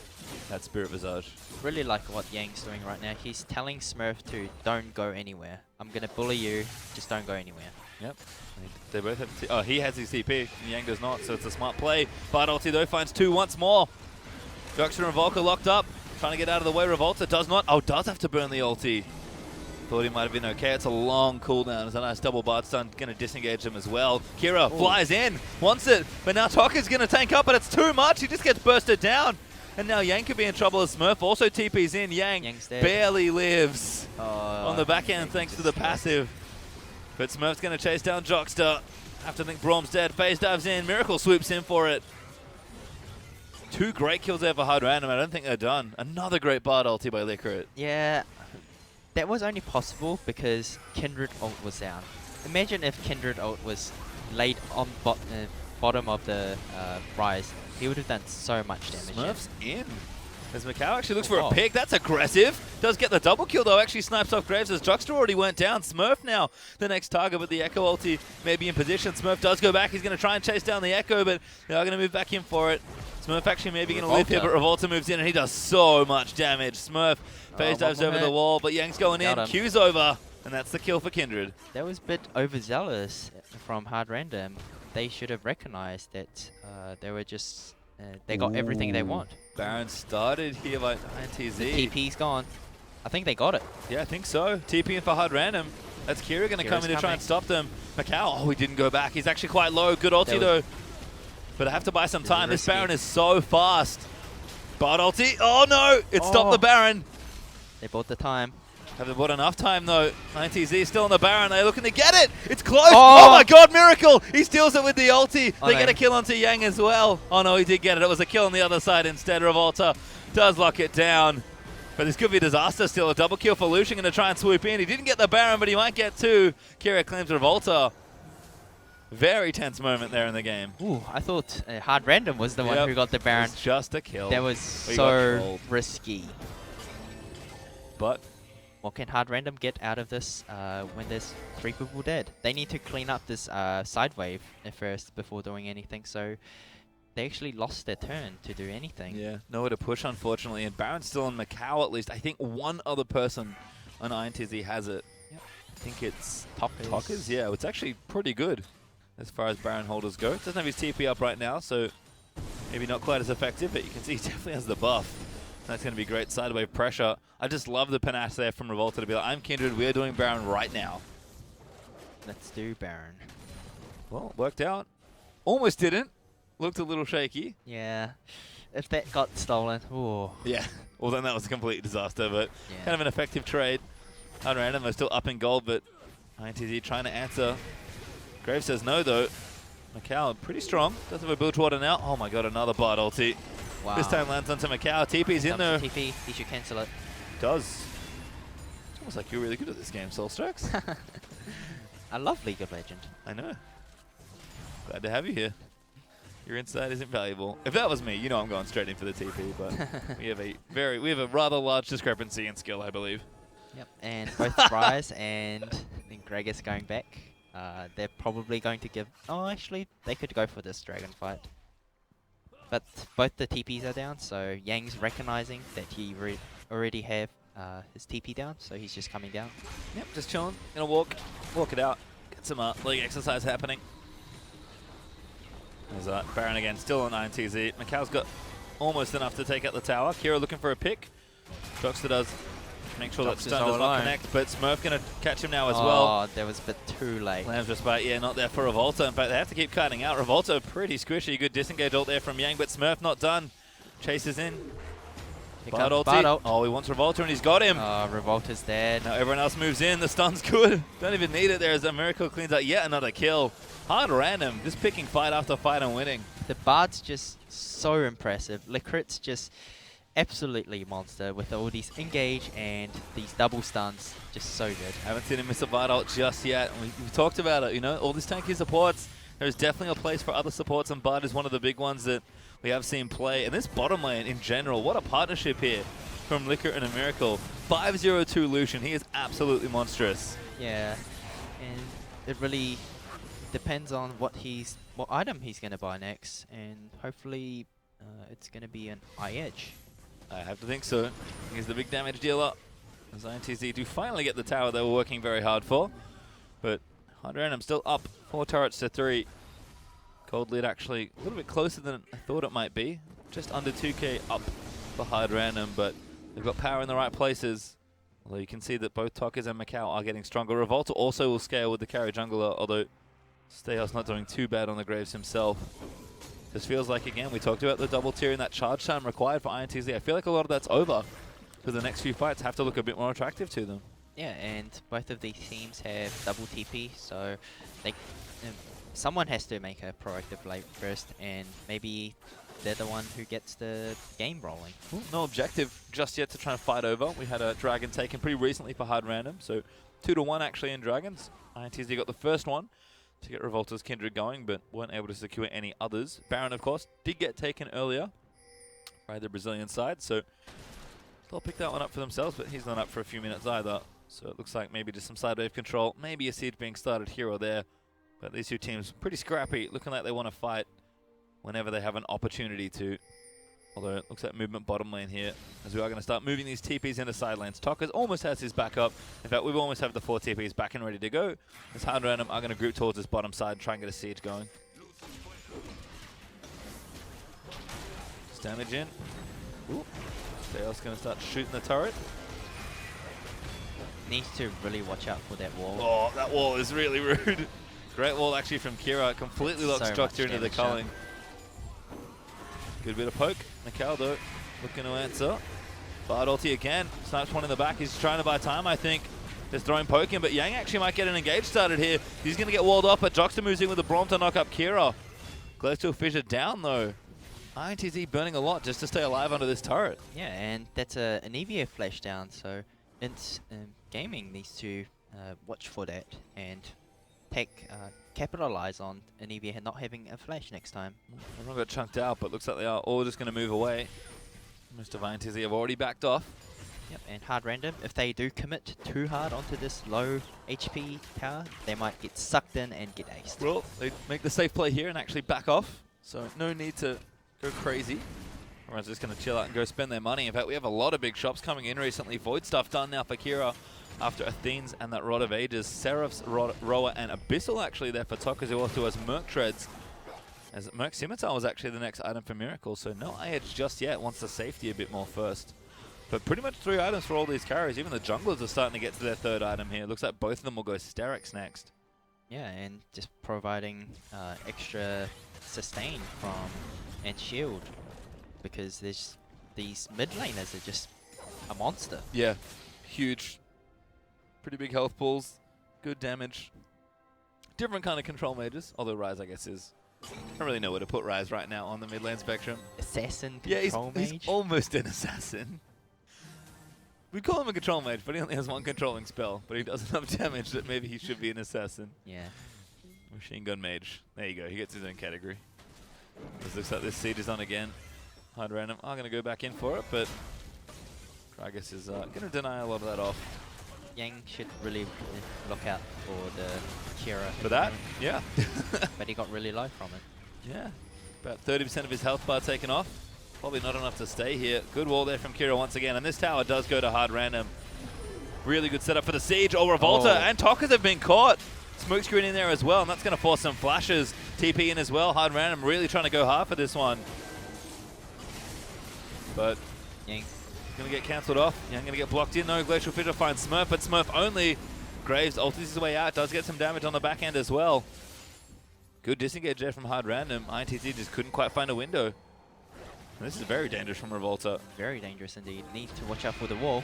that Spirit Visage. Really like what Yang's doing right now. He's telling Smurf to don't go anywhere. I'm going to bully you, just don't go anywhere. Yep. They both have oh, he has his CP, and Yang does not, so it's a smart play. Bard ulti though finds 2 once more. Juxta and Volker locked up, trying to get out of the way. Revolta does not. Oh, does have to burn the ulti. Thought he might have been okay. It's a long cooldown. It's a nice double Bard stun. Going to disengage him as well. Kira flies in, wants it, but now Tokka's going to tank up, but it's too much. He just gets bursted down. And now Yang could be in trouble as Smurf also TP's in. Yang barely lives on the back end thanks to the passive. But Smurf's going to chase down Jockster. Have to think Brom's dead. FaZe dives in. Miracle swoops in for it. 2 great kills there for hard random. I don't think they're done. Another great Bard ulti by Liquid. Yeah. That was only possible because Kindred ult was down. Imagine if Kindred ult was laid on bottom of the Rise. He would have done so much damage. Smurf's in. As Macau actually looks for a pick. That's aggressive. Does get the double kill, though. Actually snipes off Graves as Juxter already went down. Smurf now the next target, but the Echo ulti may be in position. Smurf does go back. He's going to try and chase down the Echo, but they are going to move back in for it. Smurf actually maybe going to live here, but Revolta moves in, and he does so much damage. Smurf phase dives over the wall, but Yang's going in. Q's over, and that's the kill for Kindred. That was a bit overzealous from Hard Random. They should have recognized that they were just... they got everything they want. Baron started here by INTZ. The TP's gone. I think they got it. Yeah, I think so. TP in for Hard Random. That's Kira going to come in to try and stop them. Macau, oh, he didn't go back. He's actually quite low. Good ulti, though. But I have to buy some time. This Baron is so fast. Bot ulti. Oh, no. It stopped the Baron. They bought the time. Have they bought enough time, though? INTZ still on the Baron. They're looking to get it. It's close. Oh, my God, Miracle. He steals it with the ulti. They get a kill onto Yang as well. Oh, no, he did get it. It was a kill on the other side instead. Revolta does lock it down. But this could be a disaster still. A double kill for Lucian going to try and swoop in. He didn't get the Baron, but he might get two. Kira claims Revolta. Very tense moment there in the game. Ooh, I thought Hard Random was the one who got the Baron. It was just a kill. That was so risky. But what can Hard Random get out of this when there's 3 people dead? They need to clean up this side wave at first before doing anything, so they actually lost their turn to do anything. Yeah, nowhere to push, unfortunately, and Baron's still on Macau at least. I think one other person on INTZ has it. Yep. I think it's Tockers. Yeah, it's actually pretty good as far as Baron holders go. Doesn't have his TP up right now, so maybe not quite as effective, but you can see he definitely has the buff. That's going to be great side wave pressure. I just love the panache there from Revolta to be like, I'm Kindred, we're doing Baron right now. Let's do Baron. Well, worked out. Almost didn't. Looked a little shaky. Yeah. If that got stolen, ooh. Yeah. Well, then that was a complete disaster, but kind of an effective trade. Hard Random are still up in gold, but INTZ trying to answer. Graves says no, though. Macau pretty strong. Does have a build water now. Oh my God, another bot ulti. Wow. This time lands onto Macau. TP's in there. TP, he should cancel it. Does. It's almost like you're really good at this game, Solstrax. I love League of Legends. I know. Glad to have you here. Your insight is invaluable. If that was me, you know I'm going straight in for the TP, but we have a rather large discrepancy in skill, I believe. Yep, and both Rise and Greg is going back. They're probably going to give... Oh, actually, they could go for this dragon fight. But both the TPs are down, so Yang's recognizing that he already have his TP down, so he's just coming down. Yep, just chilling. Gonna walk it out. Get some league exercise happening. There's Baron again, still on INTZ. Macau's got almost enough to take out the tower. Kira looking for a pick. Juxter does make sure that stun does not connect, but Smurf going to catch him now as well. Oh, that was a bit too late. Lamb's respite, yeah, not there for Revolta. In fact, they have to keep cutting out. Revolta pretty squishy. Good disengage ult there from Yang, but Smurf not done. Chases in. Bard ulti. Oh, he wants Revolta and he's got him. Revolta's dead. Now everyone else moves in. The stun's good. Don't even need it there as a Miracle cleans out yet another kill. Hard Random, just picking fight after fight and winning. The Bard's just so impressive. Licrit's just absolutely monster with all these engage and these double stuns. Just so good. Haven't seen him miss a Bard ult just yet. We've talked about it, you know, all these tanky supports. There's definitely a place for other supports, and Bard is one of the big ones that we have seen play. And this bottom lane in general, what a partnership here from Liquor and a Miracle. 502 Lucian, he is absolutely monstrous. Yeah, and it really depends on what item he's going to buy next, and hopefully it's going to be an eye-edge. I have to think so. He's the big damage dealer. As INTZ do finally get the tower they were working very hard for. But Hard Random still up 4 turrets to 3. Gold lead actually a little bit closer than I thought it might be. Just under 2k up for Hard Random, but they've got power in the right places. Although you can see that both Tockers and Macau are getting stronger. Revolta also will scale with the carry jungler, although Stayos not doing too bad on the Graves himself. This feels like, again, we talked about the double tier and that charge time required for INTZ. I feel like a lot of that's over. So the next few fights have to look a bit more attractive to them. Yeah, and both of these teams have double TP, so they, someone has to make a proactive play first, and maybe they're the one who gets the game rolling. Ooh, no objective just yet to try and fight over. We had a dragon taken pretty recently for Hard Random, so 2-1 actually in dragons. INTZ got the first one to get Revolta's Kindred going, but weren't able to secure any others. Baron, of course, did get taken earlier. by the Brazilian side. So they'll pick that one up for themselves, but he's not up for a few minutes either. So it looks like maybe just some side wave control, maybe a siege being started here or there. But these two teams pretty scrappy, looking like they want to fight whenever they have an opportunity to. Although it looks like movement bottom lane here, as we are going to start moving these TPs into side lanes. Tokkers almost has his back up. In fact, we almost have the 4 TPs back and ready to go. As Hard Random are going to group towards this bottom side and try and get a siege going. Just damage in. Ooh. Dale's going to start shooting the turret. Needs to really watch out for that wall. Oh, that wall is really rude. Great wall actually from Kira. Completely locks structure into the culling. Good bit of poke. Mikal though, looking to answer. Bard ulti again. Snipes one in the back. He's trying to buy time, I think. Just throwing poke in, but Yang actually might get an engage started here. He's going to get walled off, but Joxter moves in with the Braum to knock up Kira. Glowsteel Fissure down though. INTZ burning a lot just to stay alive under this turret. Yeah, and that's an EVA flash down, so INTZ Gaming needs to watch for that and capitalize on an EVA not having a flash next time. Everyone got chunked out, but looks like they are all just going to move away. Most of INTZ have already backed off. Yep, and Hard Random, if they do commit too hard onto this low HP tower, they might get sucked in and get aced. Well, they make the safe play here and actually back off, so no need to go crazy. Everyone's just going to chill out and go spend their money. In fact, we have a lot of big shops coming in recently. Void stuff done now for Kira after Athene's and that Rod of Ages. Seraph's, Roa, and Abyssal actually there for Tokkers, who also has Merc Treads. As Merc Scimitar was actually the next item for Miracle, so no edge just yet. Wants the safety a bit more first. But pretty much 3 items for all these carries. Even the junglers are starting to get to their 3rd item here. Looks like both of them will go Sterix next. Yeah, and just providing extra sustain from and shield, because there's these mid laners are just a monster. Yeah, huge. Pretty big health pools, good damage. Different kind of control mages, although Ryze, I guess, is... I don't really know where to put Ryze right now on the mid lane spectrum. Assassin control mage? He's almost an assassin. We'd call him a control mage, but he only has 1 controlling spell. But he does enough damage that maybe he should be an assassin. Yeah. Machine gun mage. There you go, he gets his own category. This looks like this siege is on again. Hard Random are going to go back in for it, but Kragus is going to deny a lot of that off. Yang should really look out for the Kira. For that? Yeah. But he got really low from it. Yeah. About 30% of his health bar taken off. Probably not enough to stay here. Good wall there from Kira once again. And this tower does go to Hard Random. Really good setup for the siege. Oh, Revolta and Tokkers have been caught. Smokescreen in there as well, and that's going to force some flashes. TP in as well. Hard Random really trying to go hard for this one. But Yang going to get cancelled off. Yang going to get blocked in. No, Glacial Fissure finds Smurf, but Smurf only. Graves ultis his way out. Does get some damage on the back end as well. Good disengage there from Hard Random. INTZ just couldn't quite find a window. And this is very dangerous from Revolta. Very dangerous indeed. Need to watch out for the wall.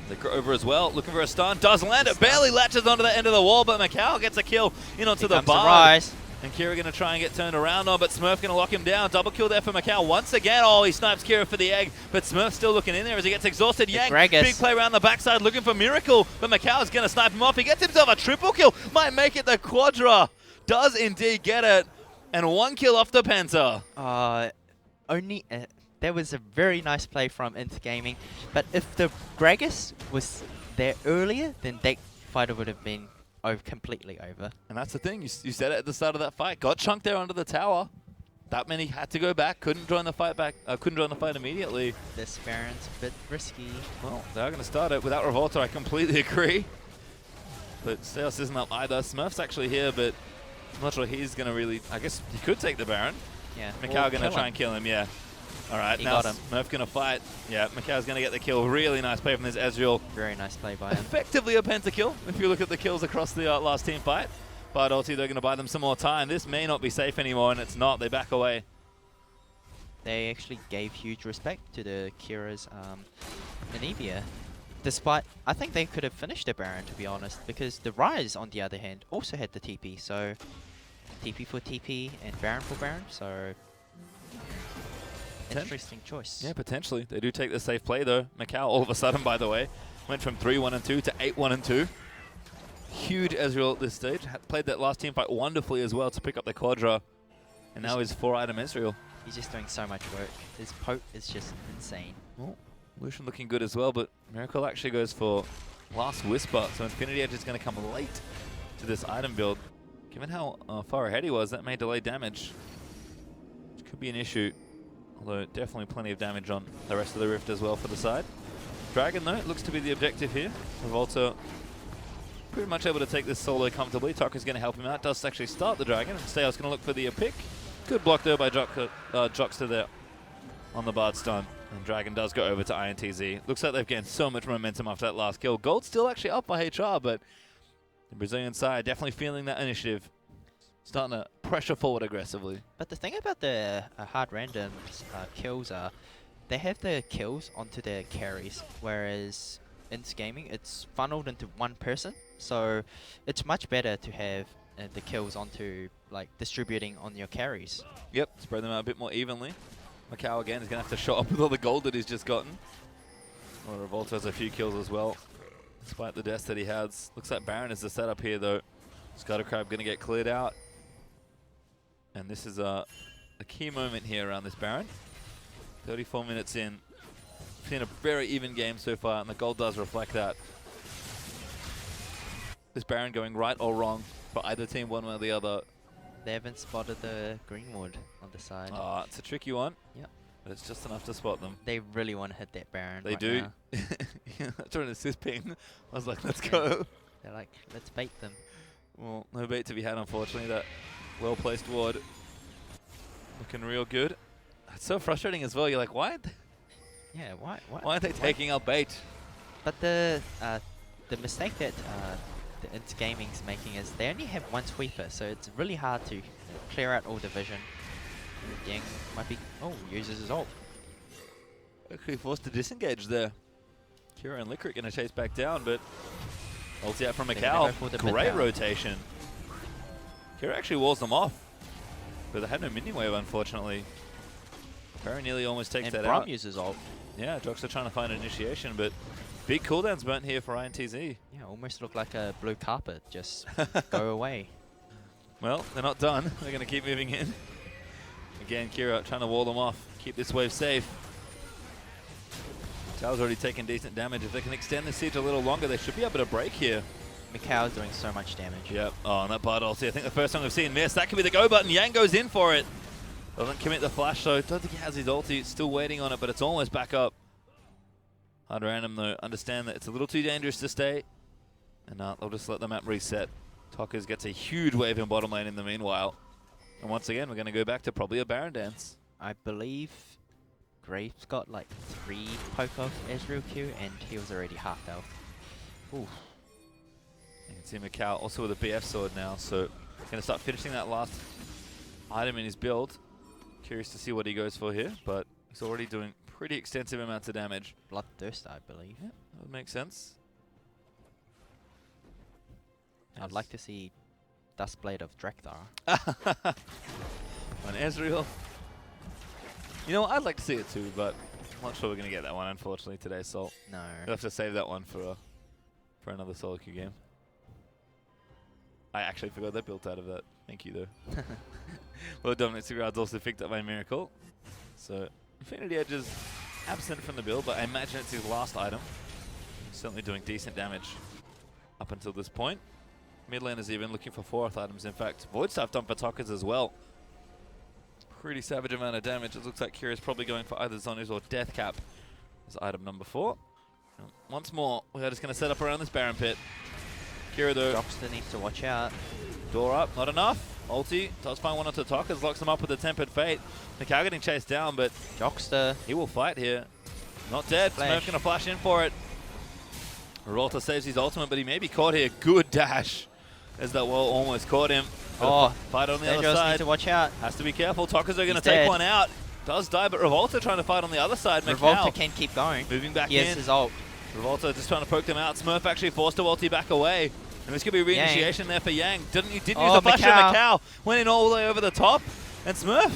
Licker over as well, looking for a stun. Does land it. Barely latches onto the end of the wall, but Mikal gets a kill in onto the bar. And Kira going to try and get turned around on, but Smurf going to lock him down. Double kill there for Mikal once again. Oh, he snipes Kira for the egg, but Smurf still looking in there as he gets exhausted. Yang, big play around the backside looking for Miracle, but Mikal is going to snipe him off. He gets himself a triple kill. Might make it the quadra. Does indeed get it. And 1 kill off the Penta. That was a very nice play from INTZ Gaming, but if the Gragas was there earlier, then that fight would have been completely over. And that's the thing, you said it at the start of that fight. Got chunked there under the tower. That many had to go back, couldn't join the fight immediately. This Baron's a bit risky. Well, they're going to start it without Revolta, I completely agree. But Steos isn't up either. Smurf's actually here, but I'm not sure he's going to really... I guess he could take the Baron. Yeah. Mikal going to try and kill him, yeah. All right, now Smurf going to fight. Yeah, Mikal's going to get the kill. Really nice play from this Ezreal. Very nice play by him. Effectively a pentakill, if you look at the kills across the last team fight. But ulti, they're going to buy them some more time. This may not be safe anymore, and it's not. They back away. They actually gave huge respect to the Kira's Anivia. Despite, I think they could have finished the Baron, to be honest, because the Ryze, on the other hand, also had the TP. So, TP for TP and Baron for Baron, so... Interesting choice. Yeah, potentially. They do take the safe play, though. Mikal, all of a sudden, by the way, went from 3-1-2 to 8-1-2. Huge Ezreal at this stage. Played that last team fight wonderfully as well to pick up the quadra. And now is 4-item Ezreal. He's just doing so much work. His poke is just insane. Well, Lucian looking good as well, but Miracle actually goes for Last Whisper, so Infinity Edge is going to come late to this item build. Given how far ahead he was, that may delay damage. Which could be an issue, although definitely plenty of damage on the rest of the Rift as well for the side. Dragon, though, looks to be the objective here. Revolta pretty much able to take this solo comfortably. Tokka's going to help him out. Does actually start the Dragon, and Steel's going to look for the pick. Good block there by Jockster there on the Bard stun. And Dragon does go over to INTZ. Looks like they've gained so much momentum after that last kill. Gold's still actually up by HR, but the Brazilian side definitely feeling that initiative. Starting to pressure forward aggressively. But the thing about the hard randoms kills are, they have the kills onto their carries, whereas in gaming it's funneled into one person. So it's much better to have the kills onto, like, distributing on your carries. Yep, spread them out a bit more evenly. Macau again is going to have to show up with all the gold that he's just gotten. Well, Revolta has a few kills as well, despite the deaths that he has. Looks like Baron is the setup here, though. Scuttercrab going to get cleared out. And this is a key moment here around this Baron. 34 minutes in. Seen a very even game so far, and the gold does reflect that. This Baron going right or wrong for either team, one way or the other. They haven't spotted the Greenwood on the side. Ah, it's a tricky one. Yep. But it's just enough to spot them. They really want to hit that Baron. They right do. now. Trying to assist ping. I was like, let's go. They're like, let's bait them. Well, no bait to be had, unfortunately. That well-placed ward looking real good. It's so frustrating as well. You're like, why? Yeah, why Why aren't they taking our bait? But the mistake that the INTZ Gaming's making is they only have one sweeper, so it's really hard to clear out all the vision. Yang might be, uses his ult. Actually forced to disengage there. Kira and Licorice going to chase back down, but ulti out from Macau. Great rotation. Kira actually walls them off, but they had no minion wave, unfortunately. Very nearly almost takes that out. And uses ult. Yeah, Jockster trying to find an initiation, but big cooldowns burnt here for INTZ. Yeah, almost look like a blue carpet. Just go away. Well, they're not done. They're going to keep moving in. Again, Kira trying to wall them off, keep this wave safe. Tao's already taken decent damage. If they can extend the siege a little longer, they should be able to break here. Macau's doing so much damage. Yep. Oh, and that Bard ulti, I think the first time we've seen miss. That could be the go button. Yang goes in for it. Doesn't commit the flash, though. Don't think he has his ulti. Still waiting on it, but it's almost back up. Hard random, though. Understand that it's a little too dangerous to stay. And they'll just let the map reset. Tokkas gets a huge wave in bottom lane in the meanwhile. And once again, we're going to go back to probably a Baron dance. I believe Graves got like 3 poke off Ezreal Q, and he was already half health. Ooh. You can see Macau also with a BF sword now, so going to start finishing that last item in his build. Curious to see what he goes for here, but he's already doing pretty extensive amounts of damage. Bloodthirst, I believe. Yeah, that would make sense. I'd like to see Duskblade of Drakthar. On Ezreal. You know what, I'd like to see it too, but I'm not sure we're going to get that one, unfortunately, today, Salt. No. We'll have to save that one for another solo queue game. I actually forgot they built out of that. Thank you, though. Well, Dominant Sigurd's also picked up by Miracle. So, Infinity Edge is absent from the build, but I imagine it's his last item. Certainly doing decent damage up until this point. Mid lane is even looking for 4th items. In fact, Void Staff done for Tokkas as well. Pretty savage amount of damage. It looks like Kira's probably going for either Zonus or Death Cap as item number 4. Once more, we're just going to set up around this Baron pit. Kira, though. Jockster needs to watch out. Door up, not enough. Ulti does find one onto Tokkas, locks him up with a Tempered Fate. Macau getting chased down, but Jockster. He will fight here. Not dead. Smurf going to flash in for it. Rorta saves his ultimate, but he may be caught here. Good dash as that wall almost caught him. Fight on the other side. Needs to watch out. Has to be careful. Tokkas are going to take one out. Does die, but Revolta trying to fight on the other side. Revolta can keep going. Moving back in. Yes, his ult. Revolta just trying to poke them out. Smurf actually forced to ulti back away. And this could be re-initiation there for Yang. Didn't use the flash of Macau. Went in all the way over the top. And Smurf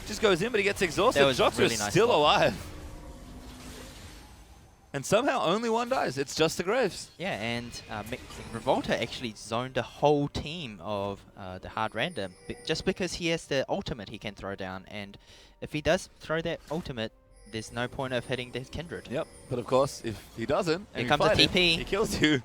just goes in, but he gets exhausted. Jockster is still alive. And somehow only one dies. It's just the Graves. Yeah, and Revolta actually zoned the whole team of the hard random just because he has the ultimate he can throw down. And if he does throw that ultimate, there's no point of hitting the Kindred. Yep, but of course, if he doesn't, here comes a TP. He kills you.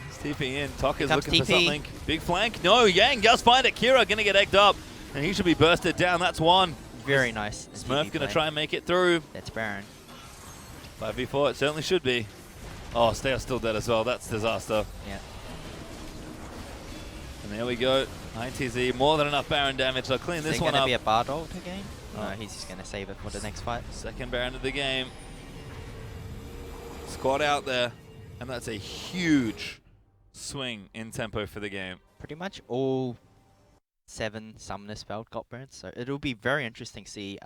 He's TP in. Tok is looking TP. for something. Big flank. No, Yang does find it. Kira going to get egged up, and he should be bursted down. That's one. Very nice. Smurf going to try and make it through. That's Baron. 5v4, it certainly should be. Oh, Stea's still dead as well. That's disaster. Yeah. And there we go. INTZ, more than enough Baron damage. They'll clean this one up. Is it going to be a Bard ult again? No, he's just going to save it for the next fight. Second Baron of the game. Squad out there. And that's a huge swing in tempo for the game. Pretty much all 7 Summoner spells got burnt, so it'll be very interesting to see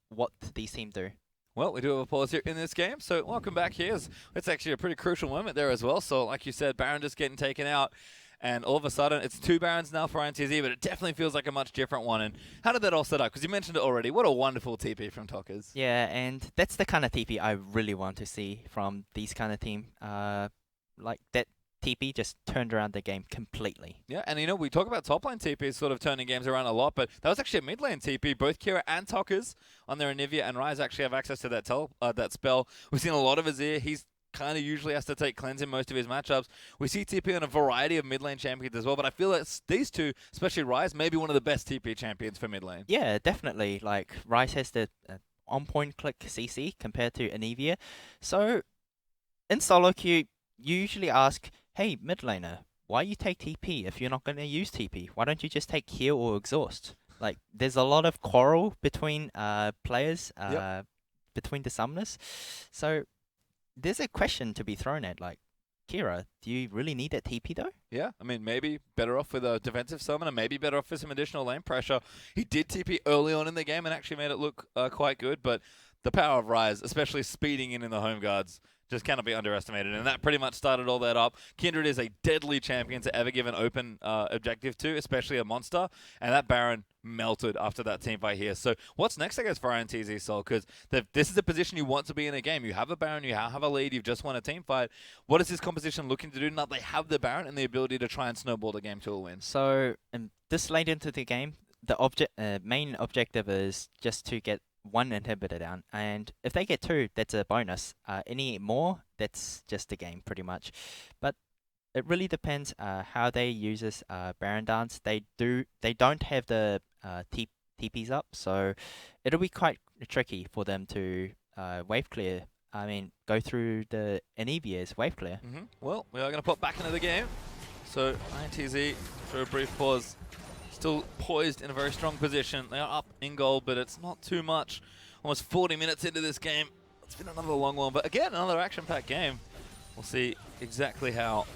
what these teams do. Well, we do have a pause here in this game, so welcome back here. It's actually a pretty crucial moment there as well. So like you said, Baron just getting taken out, and all of a sudden it's 2 Barons now for INTZ, but it definitely feels like a much different one. And how did that all set up? Because you mentioned it already. What a wonderful TP from Tockers. Yeah, and that's the kind of TP I really want to see from these kind of team. Like that TP just turned around the game completely. Yeah, and you know, we talk about top lane TPs sort of turning games around a lot, but that was actually a mid lane TP. Both Kira and Tockers on their Anivia and Ryze actually have access to that spell. We've seen a lot of Azir. He's kind of usually has to take cleanse in most of his matchups. We see TP on a variety of mid lane champions as well, but I feel that these two, especially Ryze, may be one of the best TP champions for mid lane. Yeah, definitely. Like, Ryze has the on-point click CC compared to Anivia. So, in solo queue, you usually ask, hey, mid laner, why you take TP if you're not going to use TP? Why don't you just take heal or exhaust? Like, there's a lot of quarrel between players, between the summoners. So, there's a question to be thrown at, like, Kira, do you really need that TP though? Yeah, I mean, maybe better off with a defensive summoner, maybe better off with some additional lane pressure. He did TP early on in the game and actually made it look quite good, but the power of Ryze, especially speeding in the home guards, just cannot be underestimated, and that pretty much started all that up. Kindred is a deadly champion to ever give an open objective to, especially a monster, and that Baron melted after that team fight here. So what's next, I guess, for INTZ Soul? Because this is the position you want to be in a game. You have a Baron, you have a lead, you've just won a team fight. What is this composition looking to do now they have the Baron and the ability to try and snowball the game to a win? So this late into the game, the main objective is just to get 1 inhibitor down, and if they get 2, that's a bonus. Any more, that's just the game pretty much. But it really depends how they use this Baron dance. They don't have the TPs up, so it'll be quite tricky for them to wave clear. I mean, go through the Anivia's wave clear. Well, we are going to pop back into the game. So INTZ, for a brief pause, still poised in a very strong position. They are up in goal, but it's not too much. Almost 40 minutes into this game. It's been another long one, but again, another action-packed game. We'll see exactly how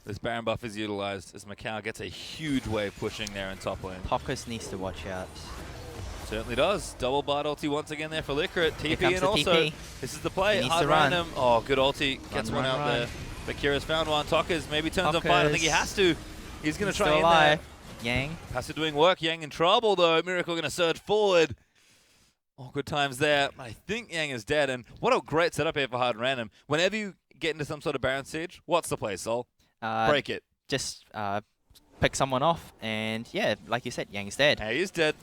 this Baron buff is utilized as Macau gets a huge wave pushing there in top lane. Tockers needs to watch out. Certainly does. Double Bard ulti once again there for Licorice. TP in also. TP. This is the play. He needs Hard to run. random. Oh, good ulti. Gets one out there. But Kira's found one. Tockers maybe turns on fire. I think he has to. He's going to try in there. Yang. Passive doing work. Yang in trouble though. Miracle going to surge forward. Oh, good times there. I think Yang is dead. And what a great setup here for Hard Random. Whenever you get into some sort of Baron siege, what's the play, Sol? Break it. Just pick someone off. And yeah, like you said, Yang's dead. He is dead.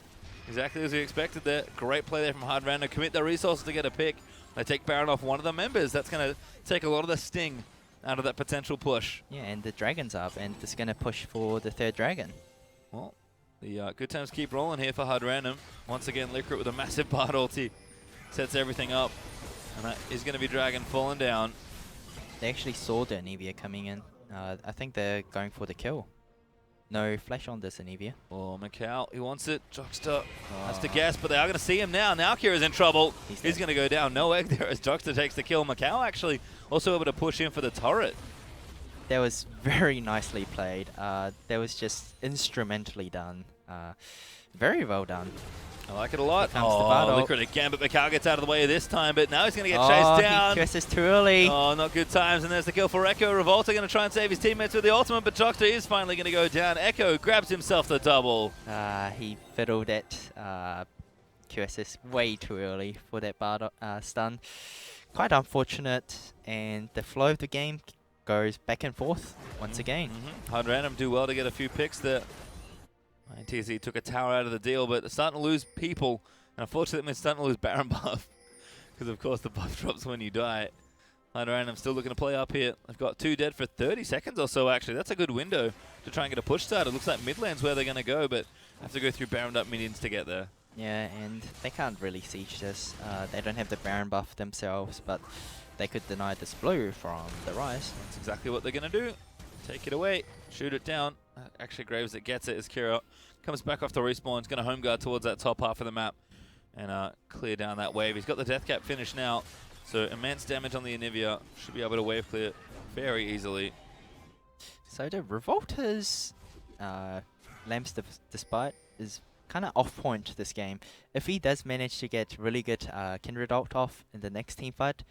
Exactly as we expected there. Great play there from Hard Random. Commit their resources to get a pick. They take Baron off one of the members. That's going to take a lot of the sting out of that potential push. Yeah, and the dragon's up. And it's going to push for the 3rd dragon. Well, the good times keep rolling here for Hard Random. Once again, Licorice with a massive Bard ulti sets everything up. And that is going to be Dragon falling down. They actually saw the Anivia coming in. I think they're going for the kill. No flash on this Anivia. Oh, Macau, he wants it. Jockster has to guess, but they are going to see him now. Now Kira's in trouble. He's going to go down. No egg there as Jockster takes the kill. Macau actually also able to push in for the turret. That was very nicely played. That was just instrumentally done. Very well done. I like it a lot. Oh, Licorice again, but Macau gets out of the way this time, but now he's going to get chased down. He QSS too early. Oh, not good times, and there's the kill for Echo. Revolta going to try and save his teammates with the ultimate, but Jockster is finally going to go down. Echo grabs himself the double. He fiddled that QSS way too early for that Bard stun. quite unfortunate, and the flow of the game goes back and forth once again. Hard Random do well to get a few picks there. INTZ took a tower out of the deal, but they're starting to lose people. And unfortunately, they're starting to lose Baron buff. Because, of course, the buff drops when you die. Hard Random still looking to play up here. They've got 2 dead for 30 seconds or so, actually. That's a good window to try and get a push start. It looks like mid lane's where they're going to go, but have to go through Baron up minions to get there. Yeah, and they can't really siege this. They don't have the Baron buff themselves, but they could deny this blue from the Rise. That's exactly what they're going to do. Take it away, shoot it down. Actually, Graves that gets it as Kira comes back off the respawn. He's going to home guard towards that top half of the map and clear down that wave. He's got the death cap finished now, so immense damage on the Anivia. Should be able to wave clear very easily. So the Revolta's Lamps Despite is kind of off point this game. If he does manage to get really good Kindred ult off in the next team fight,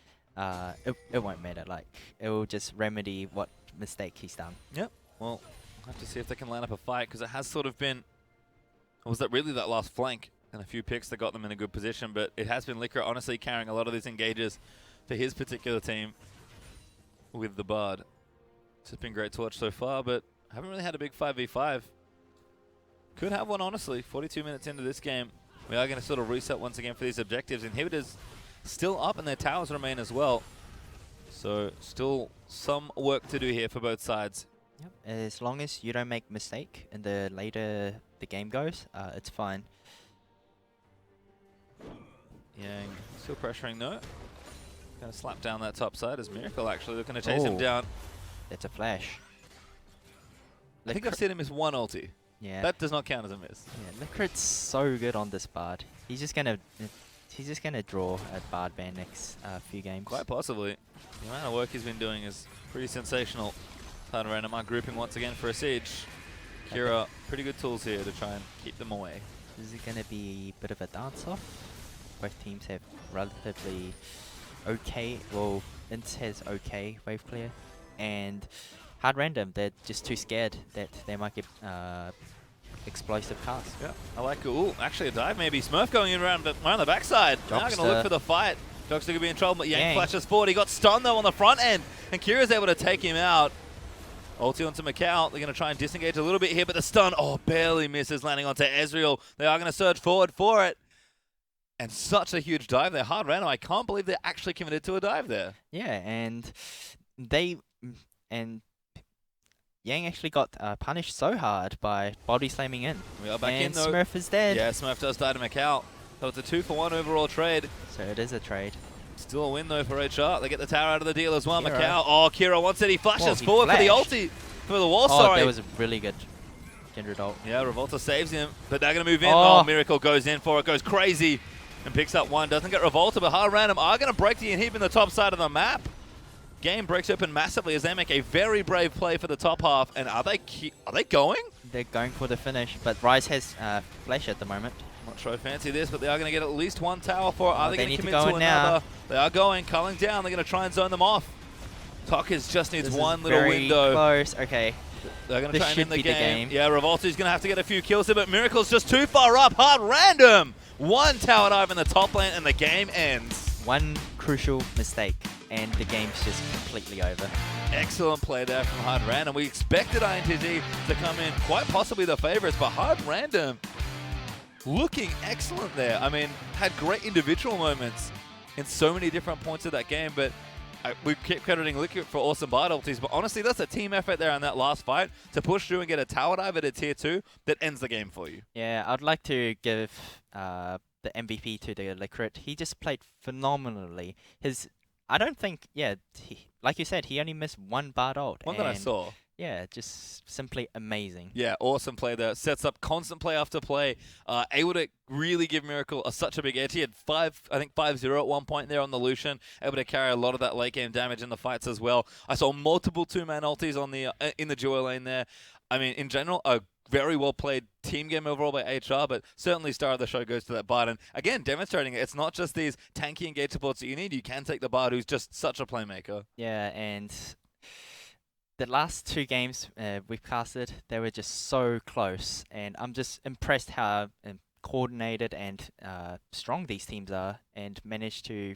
it won't matter. Like, it will just remedy what mistake he's done. Yep. Well, we'll have to see if they can line up a fight, because it has sort of been, or was that really that last flank and a few picks that got them in a good position, but it has been Liquor honestly carrying a lot of these engages for his particular team with the Bard. It's been great to watch so far, but haven't really had a big 5v5. Could have one, honestly. 42 minutes into this game. We are going to sort of reset once again for these objectives. Inhibitors still up and their towers remain as well. So still some work to do here for both sides. Yep. As long as you don't make mistake in the later the game goes, it's fine. Yang still pressuring though. Going to slap down that top side as Miracle actually looking to chase him down. That's a flash. I think I've seen him miss one ulti. Yeah. That does not count as a miss. Yeah, Liquid's so good on this Bard. He's just gonna draw a Bard ban next few games. Quite possibly. The amount of work he's been doing is pretty sensational. Hard Random are grouping once again for a siege. Kira, pretty good tools here to try and keep them away. Is it gonna be a bit of a dance-off? Both teams have relatively okay, well, INTZ has okay wave clear, and Hard Random, they're just too scared that they might get explosive cast. Yeah, I like it. Ooh, actually a dive maybe. Smurf going in around the backside. Now going to look for the fight. Jockster could be in trouble, but Yang flashes forward. He got stunned though on the front end, and Kira's able to take him out. Ulti onto Macau. They're going to try and disengage a little bit here, but the stun, barely misses, landing onto Ezreal. They are going to surge forward for it. And such a huge dive there. Hard Random, I can't believe they're actually committed to a dive there. Yeah, and Yang actually got punished so hard by body slamming in. We are back in though. Smurf is dead. Yeah, Smurf does die to Macau. So it's a 2-for-1 overall trade. So it is a trade. Still a win though for HR. They get the tower out of the deal as well. Kira. Macau. Kira wants it. He flashes forward for the ulti. For the wall, sorry. That was a really good Kindred ult. Yeah, Revolta saves him, but they're going to move in. Miracle goes in for it, goes crazy, and picks up one. Doesn't get Revolta, but Hard Random are going to break the inhib in the top side of the map. Game breaks open massively as they make a very brave play for the top half. And are they going? They're going for the finish, but Rise has flash at the moment. Not sure I fancy this, but they are going to get at least one tower for it. Are they going to commit to another? Now. They are going, culling down. They're going to try and zone them off. Tokkers just needs one little very window. Close. Okay. They're going to try and end the game. The Yeah, Revolta's going to have to get a few kills here, but Miracle's just too far up. Hard Random! One tower dive in the top lane, and the game ends. One crucial mistake, and the game's just completely over. Excellent play there from Hard Random. We expected INTZ to come in quite possibly the favorites, but Hard Random looking excellent there. I mean, had great individual moments in so many different points of that game, but we keep crediting Liquid for awesome Bard ultis, but honestly, that's a team effort there in that last fight to push through and get a tower dive at a tier 2 that ends the game for you. Yeah, I'd like to give the MVP to the Liquid. He just played phenomenally. I don't think, like you said, he only missed one Bard ult. One that I saw. Yeah, just simply amazing. Yeah, awesome play there. Sets up constant play after play. Able to really give Miracle such a big edge. He had 5-0 at one point there on the Lucian. Able to carry a lot of that late game damage in the fights as well. I saw multiple two-man ultis on the in the duo lane there. I mean, in general, a very well played team game overall by HR, but certainly star of the show goes to that Bard. And again, demonstrating it's not just these tanky engage supports that you need. You can take the Bard, who's just such a playmaker. Yeah, and the last two games we've casted, they were just so close, and I'm just impressed how coordinated and strong these teams are, and managed to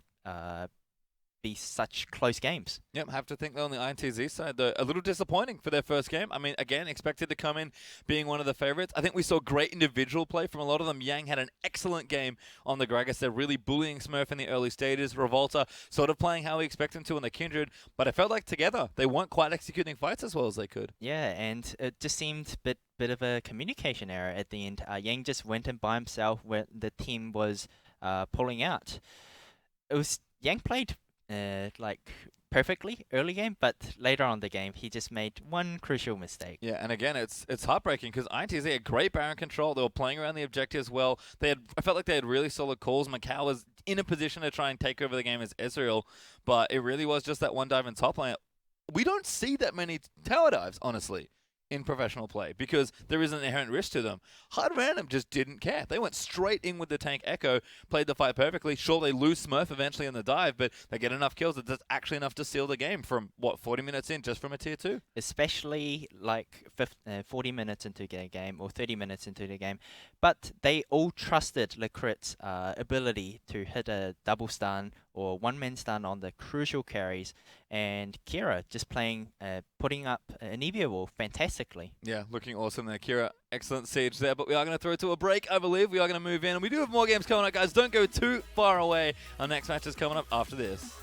be such close games. Yep, have to think though on the INTZ side, though, a little disappointing for their first game. I mean, again, expected to come in being one of the favorites. I think we saw great individual play from a lot of them. Yang had an excellent game on the Gragas. They're really bullying Smurf in the early stages. Revolta sort of playing how we expect them to in the Kindred, but it felt like together they weren't quite executing fights as well as they could. Yeah, and it just seemed bit of a communication error at the end. Yang just went in by himself when the team was pulling out. It was Yang played like perfectly early game, but later on the game he just made one crucial mistake. Yeah, and again, it's heartbreaking because INTZ had great Baron control. They were playing around the objectives well. I felt like they had really solid calls. Macau was in a position to try and take over the game as Ezreal, but it really was just that one dive in top lane. We don't see that many tower dives, honestly, in professional play because there is an inherent risk to them. Hard Random just didn't care. They went straight in with the tank Echo, played the fight perfectly. Sure, they lose Smurf eventually in the dive, but they get enough kills that that's actually enough to seal the game from, 40 minutes in just from a tier 2? Especially like 40 minutes into the game or 30 minutes into the game. But they all trusted Lecrit's ability to hit a double stun or one-man stun on the crucial carries, and Kira just playing, putting up an Evia wall fantastically. Yeah, looking awesome there. Kira, excellent siege there, but we are going to throw it to a break, I believe. We are going to move in, and we do have more games coming up, guys. Don't go too far away. Our next match is coming up after this.